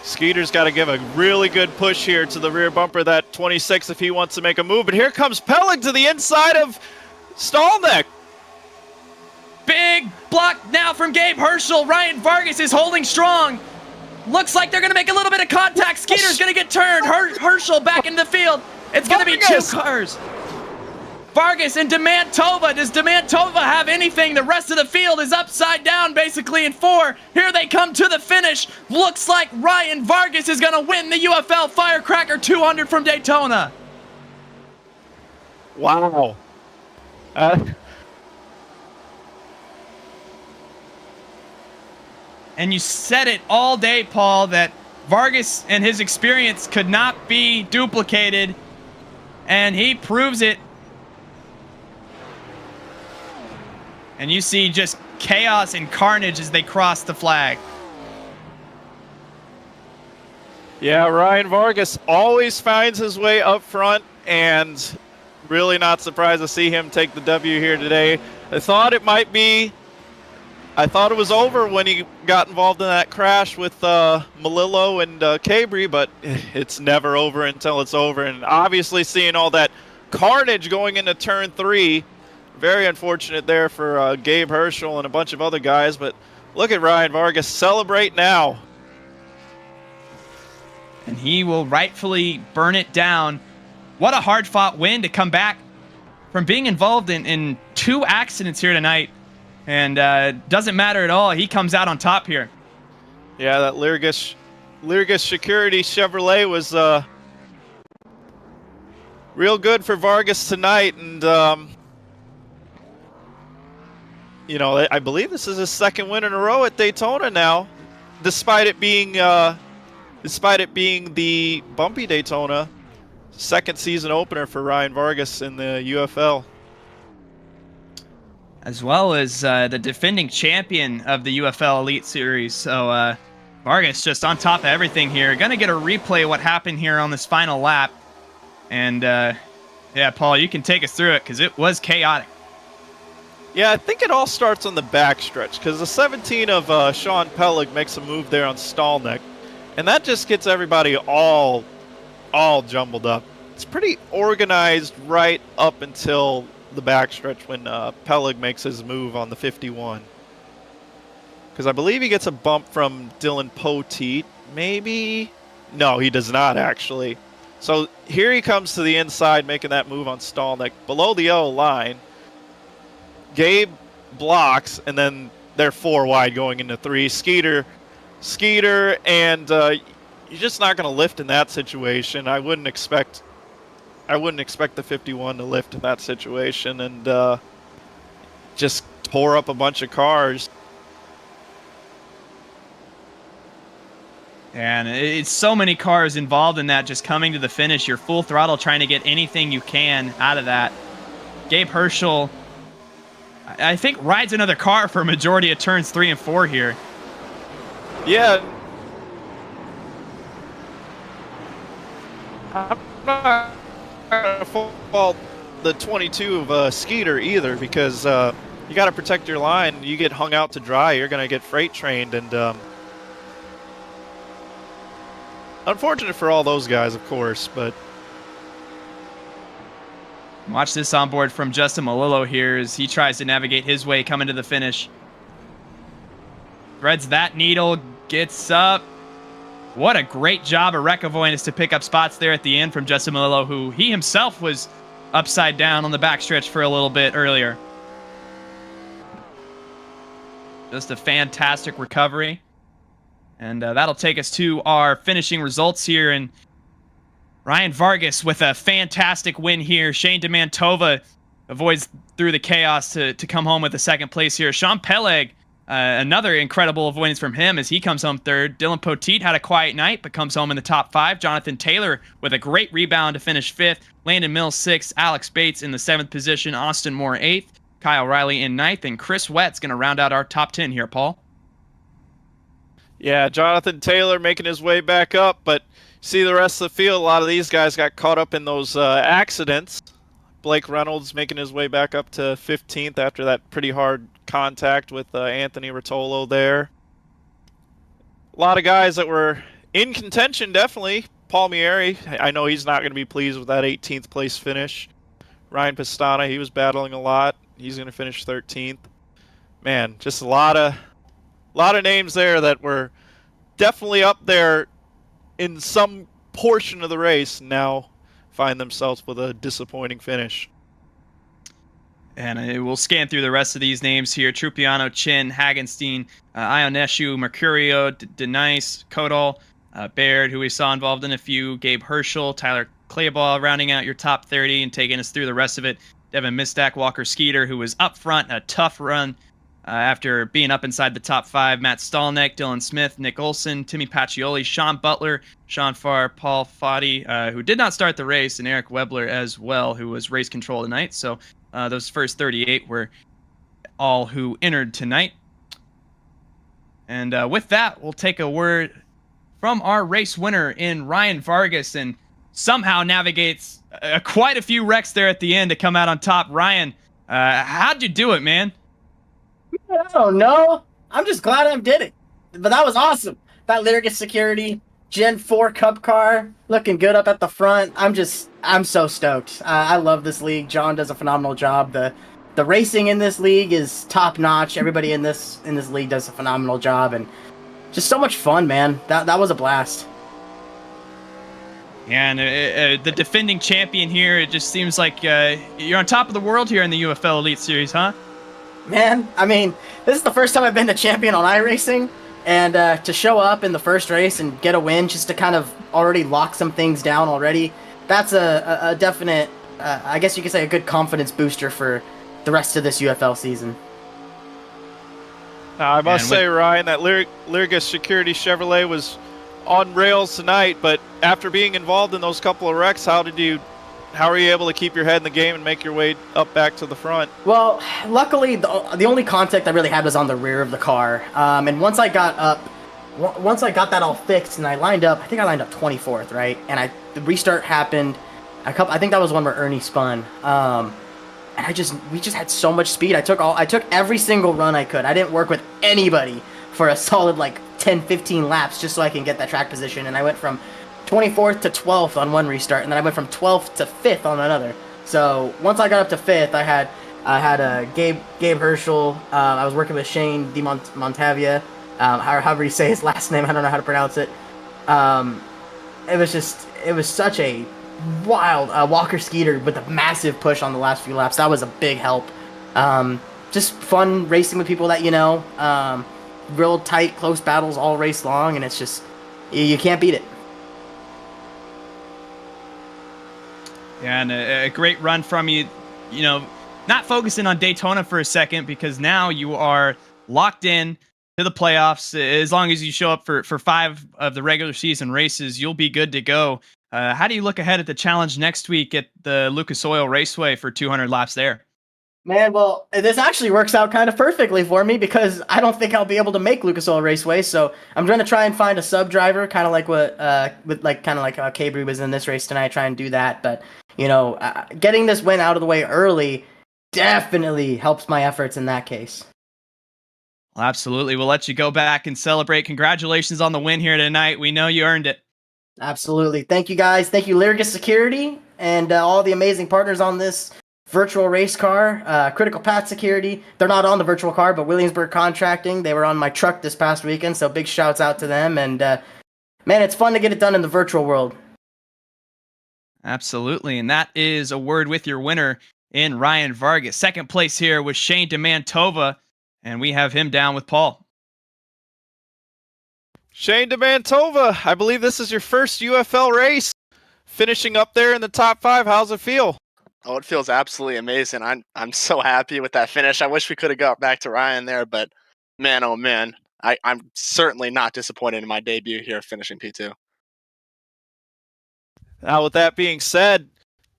Skeeter's got to give a really good push here to the rear bumper of that 26 if he wants to make a move. But here comes Peleg to the inside of Stallneck. Big block now from Gabe Herschel. Ryan Vargas is holding strong. Looks like they're going to make a little bit of contact. Skeeter's going to get turned. Herschel back into the field. It's going to be 2 cars. Vargas and Demantova. Does Demantova have anything? The rest of the field is upside down basically in 4. Here they come to the finish. Looks like Ryan Vargas is going to win the UFL Firecracker 200 from Daytona. Wow. And you said it all day, Paul, that Vargas and his experience could not be duplicated. And he proves it. And you see just chaos and carnage as they cross the flag. Yeah, Ryan Vargas always finds his way up front, and really not surprised to see him take the W here today. I thought it was over when he got involved in that crash with Malillo and Cabri, but it's never over until it's over. And obviously seeing all that carnage going into turn 3, very unfortunate there for Gabe Herschel and a bunch of other guys. But look at Ryan Vargas celebrate now. And he will rightfully burn it down. What a hard-fought win to come back from being involved in 2 accidents here tonight. And doesn't matter at all. He comes out on top here. Yeah, that Lyrgus Security Chevrolet was real good for Vargas tonight. And, you know, I believe this is his 2nd win in a row at Daytona now, despite it being the bumpy Daytona. 2nd season opener for Ryan Vargas in the UFL. As well as the defending champion of the UFL Elite Series. So Vargas just on top of everything here. Gonna get a replay of what happened here on this final lap. And yeah, Paul, you can take us through it because it was chaotic. Yeah, I think it all starts on the backstretch because the 17 of Sean Peleg makes a move there on Stallneck. And that just gets everybody all jumbled up. It's pretty organized right up until the backstretch when Peleg makes his move on the 51. Because I believe he gets a bump from Dylan Poteet. Maybe? No, he does not actually. So here he comes to the inside making that move on Stallneck below the yellow line. Gabe blocks, and then they're 4 wide going into 3. Skeeter, and you're just not going to lift in that situation. I wouldn't expect I wouldn't expect the 51 to lift in that situation, and just tore up a bunch of cars. And it's so many cars involved in that, just coming to the finish. You're full throttle trying to get anything you can out of that. Gabe Herschel, I think, rides another car for a majority of turns 3 and 4 here. Yeah. I'm not going to fault the 22 of Skeeter either, because you got to protect your line. You get hung out to dry, you're going to get freight trained, and unfortunate for all those guys, of course, but watch this onboard from Justin Malillo here as he tries to navigate his way coming to the finish. Threads that needle, gets up. What a great job of Rek Avoidance to pick up spots there at the end from Justin Malillo, who he himself was upside down on the backstretch for a little bit earlier. Just a fantastic recovery. And that'll take us to our finishing results here. And Ryan Vargas with a fantastic win here. Shane DeMantova avoids through the chaos to come home with a second place here. Sean Peleg, another incredible avoidance from him as he comes home third. Dylan Poteet had a quiet night but comes home in the top 5. Jonathan Taylor with a great rebound to finish 5th. Landon Mills 6th. Alex Bates in the 7th position. Austin Moore 8th. Kyle Riley in 9th. And Chris Wett's going to round out our top 10 here, Paul. yeah, Jonathan Taylor making his way back up, but see the rest of the field, a lot of these guys got caught up in those accidents. Blake Reynolds making his way back up to 15th after that pretty hard contact with Anthony Rotolo there. A lot of guys that were in contention, definitely. Palmieri, I know he's not going to be pleased with that 18th place finish. Ryan Pastana, he was battling a lot. He's going to finish 13th. Man, just a lot of names there that were definitely up there in some portion of the race, now find themselves with a disappointing finish. And we'll scan through the rest of these names here. Trupiano, Chin, Hagenstein, Ionescu, Mercurio, Denice, Kodal, Baird, who we saw involved in a few, Gabe Herschel, Tyler Clayball rounding out your top 30 and taking us through the rest of it. Devin Mistak, Walker Skeeter, who was up front, a tough run after being up inside the top 5. Matt Stallneck, Dylan Smith, Nick Olson, Timmy Pacioli, Sean Butler, Sean Farr, Paul Foddy, who did not start the race, and Eric Webler as well, who was race control tonight. So those first 38 were all who entered tonight. And with that, we'll take a word from our race winner in Ryan Vargas, and somehow navigates quite a few wrecks there at the end to come out on top. Ryan, how'd you do it, man? I don't know. I'm just glad I did it. But that was awesome. That Lyricus Security Gen 4 Cup car looking good up at the front. I'm so stoked. I love this league. John does a phenomenal job. The racing in this league is top notch. Everybody in this league does a phenomenal job, and just so much fun, man. That was a blast. Yeah, and the defending champion here, it just seems like you're on top of the world here in the UFL Elite Series, huh? Man, I mean, this is the first time I've been the champion on iRacing, and to show up in the first race and get a win just to kind of already lock some things down already, that's a definite, I guess you could say, a good confidence booster for the rest of this UFL season. Now, I must say, Ryan, that Lyricus Security Chevrolet was on rails tonight, but after being involved in those couple of wrecks, how were you able to keep your head in the game and make your way up back to the front? Well, luckily, the only contact I really had was on the rear of the car. And once I got that all fixed and I lined up, I think I lined up 24th, right? And the restart happened. I think that was one where Ernie spun. And we just had so much speed. I took every single run I could. I didn't work with anybody for a solid like 10, 15 laps just so I can get that track position. And I went from 24th to 12th on one restart, and then I went from 12th to 5th on another. So once I got up to 5th, I had Gabe Herschel. I was working with Shane DeMontavia, however you say his last name. I don't know how to pronounce it. It was such a wild Walker Skeeter with a massive push on the last few laps. That was a big help. Just fun racing with people that you know. Real tight, close battles all race long, and it's just you can't beat it. Yeah, and a great run from you. You know, not focusing on Daytona for a second because now you are locked in to the playoffs. As long as you show up for 5 of the regular season races, you'll be good to go. How do you look ahead at the challenge next week at the Lucas Oil Raceway for 200 laps there? Man, well, this actually works out kind of perfectly for me because I don't think I'll be able to make Lucas Oil Raceway. So I'm going to try and find a sub driver, kind of like what, Cabri was in this race tonight. Try and do that, but getting this win out of the way early definitely helps my efforts in that case. Well, absolutely. We'll let you go back and celebrate. Congratulations on the win here tonight. We know you earned it. Absolutely. Thank you guys. Thank you, Lyricus Security, and all the amazing partners on this virtual race car. Critical Path Security. They're not on the virtual car, but Williamsburg Contracting. They were on my truck this past weekend, so big shouts out to them. And man, it's fun to get it done in the virtual world. Absolutely. And that is a word with your winner in Ryan Vargas. Second place here was Shane DeMantova, and we have him down with Paul. Shane DeMantova, I believe this is your first UFL race. Finishing up there in the top 5, how's it feel? Oh, it feels absolutely amazing. I'm so happy with that finish. I wish we could have got back to Ryan there, but man, oh man, I'm certainly not disappointed in my debut here finishing P2. Now, with that being said,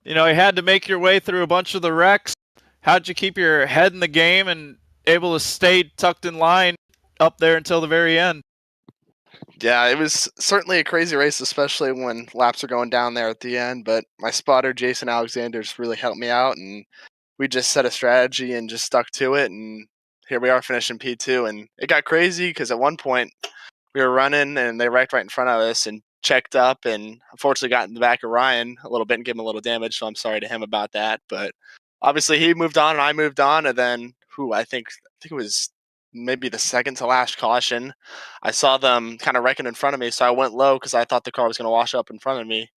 you had to make your way through a bunch of the wrecks. How'd you keep your head in the game and able to stay tucked in line up there until the very end? Yeah, it was certainly a crazy race, especially when laps are going down there at the end. But my spotter, Jason Alexander's, really helped me out, and we just set a strategy and just stuck to it. And here we are finishing P2. And it got crazy because at one point we were running and they wrecked right in front of us and checked up and unfortunately got in the back of Ryan a little bit and gave him a little damage. So I'm sorry to him about that. But obviously he moved on and I moved on. And then I think it was maybe the second to last caution, I saw them kind of wrecking in front of me, so I went low because I thought the car was going to wash up in front of me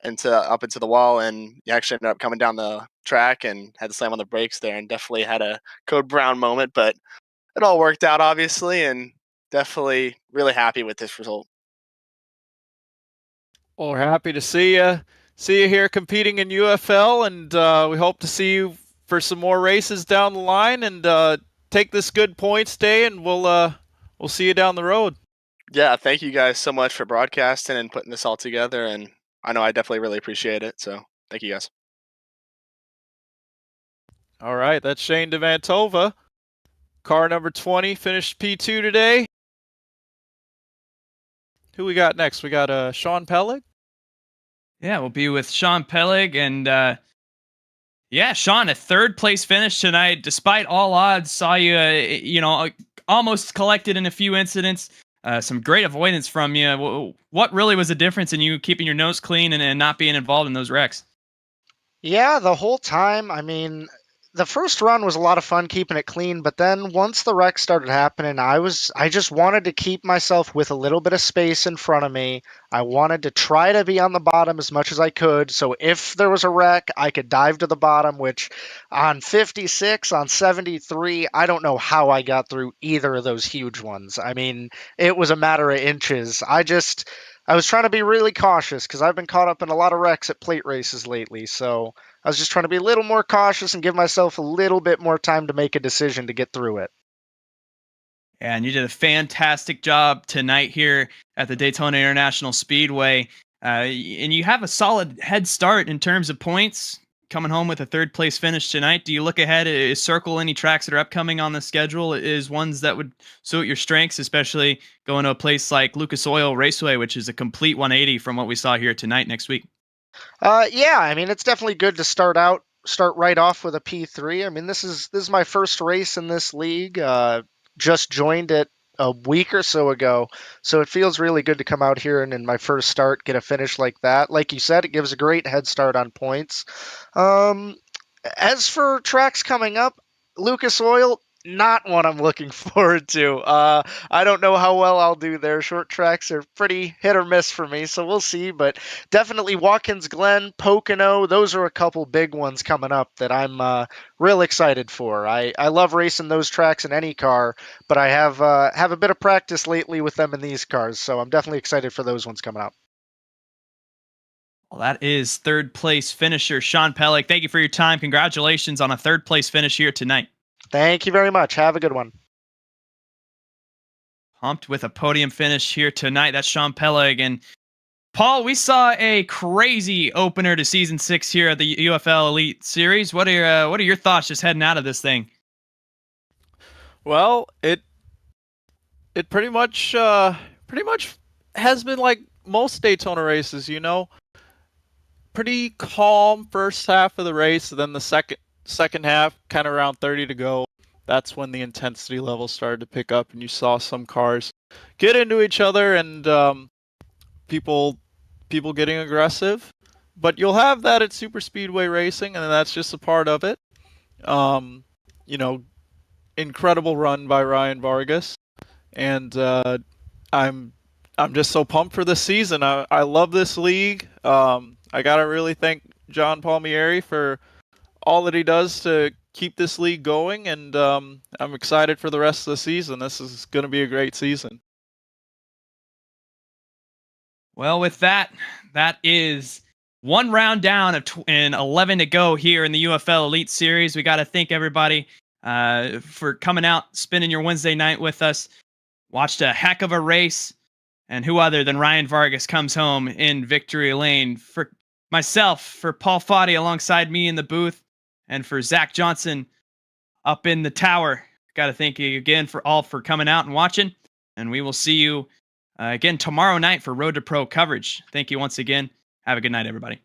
up into the wall, and he actually ended up coming down the track and had to slam on the brakes there, and definitely had a Code Brown moment, but it all worked out obviously, and definitely really happy with this result. Well, we're happy to see you here competing in UFL, and we hope to see you for some more races down the line, and take this good points day, and we'll see you down the road. Yeah, thank you guys so much for broadcasting and putting this all together, and I know I definitely really appreciate it, so thank you guys. All right, that's Shane DeMantova. Car number 20 finished P2 today. Who we got next? We got Sean Pellig. Yeah, we'll be with Sean Pellig, and yeah, Sean, a third place finish tonight, despite all odds. Saw you, almost collected in a few incidents. Some great avoidance from you. What really was the difference in you keeping your nose clean and not being involved in those wrecks? Yeah, the whole time. I mean, the first run was a lot of fun keeping it clean, but then once the wreck started happening, I just wanted to keep myself with a little bit of space in front of me. I wanted to try to be on the bottom as much as I could, so if there was a wreck, I could dive to the bottom, which on 56, on 73, I don't know how I got through either of those huge ones. I mean, it was a matter of inches. I was trying to be really cautious because I've been caught up in a lot of wrecks at plate races lately, so I was just trying to be a little more cautious and give myself a little bit more time to make a decision to get through it. And you did a fantastic job tonight here at the Daytona International Speedway. And you have a solid head start in terms of points, coming home with a third place finish tonight. Do you look ahead, circle any tracks that are upcoming on the schedule is ones that would suit your strengths, especially going to a place like Lucas Oil Raceway, which is a complete 180 from what we saw here tonight next week? Yeah, I mean, it's definitely good to start right off with a P3. I mean, this is my first race in this league. Just joined it a week or so ago, so it feels really good to come out here and in my first start get a finish like that. Like you said, it gives a great head start on points. As for tracks coming up, Lucas Oil, not what I'm looking forward to. I don't know how well I'll do there. Short tracks are pretty hit or miss for me, so we'll see. But definitely Watkins Glen, Pocono, those are a couple big ones coming up that I'm real excited for. I love racing those tracks in any car, but I have a bit of practice lately with them in these cars, so I'm definitely excited for those ones coming up. Well, that is third place finisher Sean Pellick. Thank you for your time. Congratulations on a third place finish here tonight. Thank you very much. Have a good one. Pumped with a podium finish here tonight. That's Sean Pellick. And Paul, we saw a crazy opener to season 6 here at the UFL Elite Series. What are your thoughts just heading out of this thing? Well, it pretty much has been like most Daytona races, you know. Pretty calm first half of the race, and then the second half, kind of around 30 to go. That's when the intensity level started to pick up, and you saw some cars get into each other, and people getting aggressive. But you'll have that at super speedway racing, and that's just a part of it. You know, incredible run by Ryan Vargas, and I'm just so pumped for this season. I love this league. I gotta really thank John Palmieri for all that he does to keep this league going, and I'm excited for the rest of the season. This is going to be a great season. Well, with that is one round down and 11 to go here in the UFL Elite Series. We got to thank everybody for coming out, spending your Wednesday night with us. Watched a heck of a race, and who other than Ryan Vargas comes home in victory lane. For myself, for Paul Foddy alongside me in the booth, and for Zach Johnson up in the tower. Got to thank you again for coming out and watching. And we will see you again tomorrow night for Road to Pro coverage. Thank you once again. Have a good night, everybody.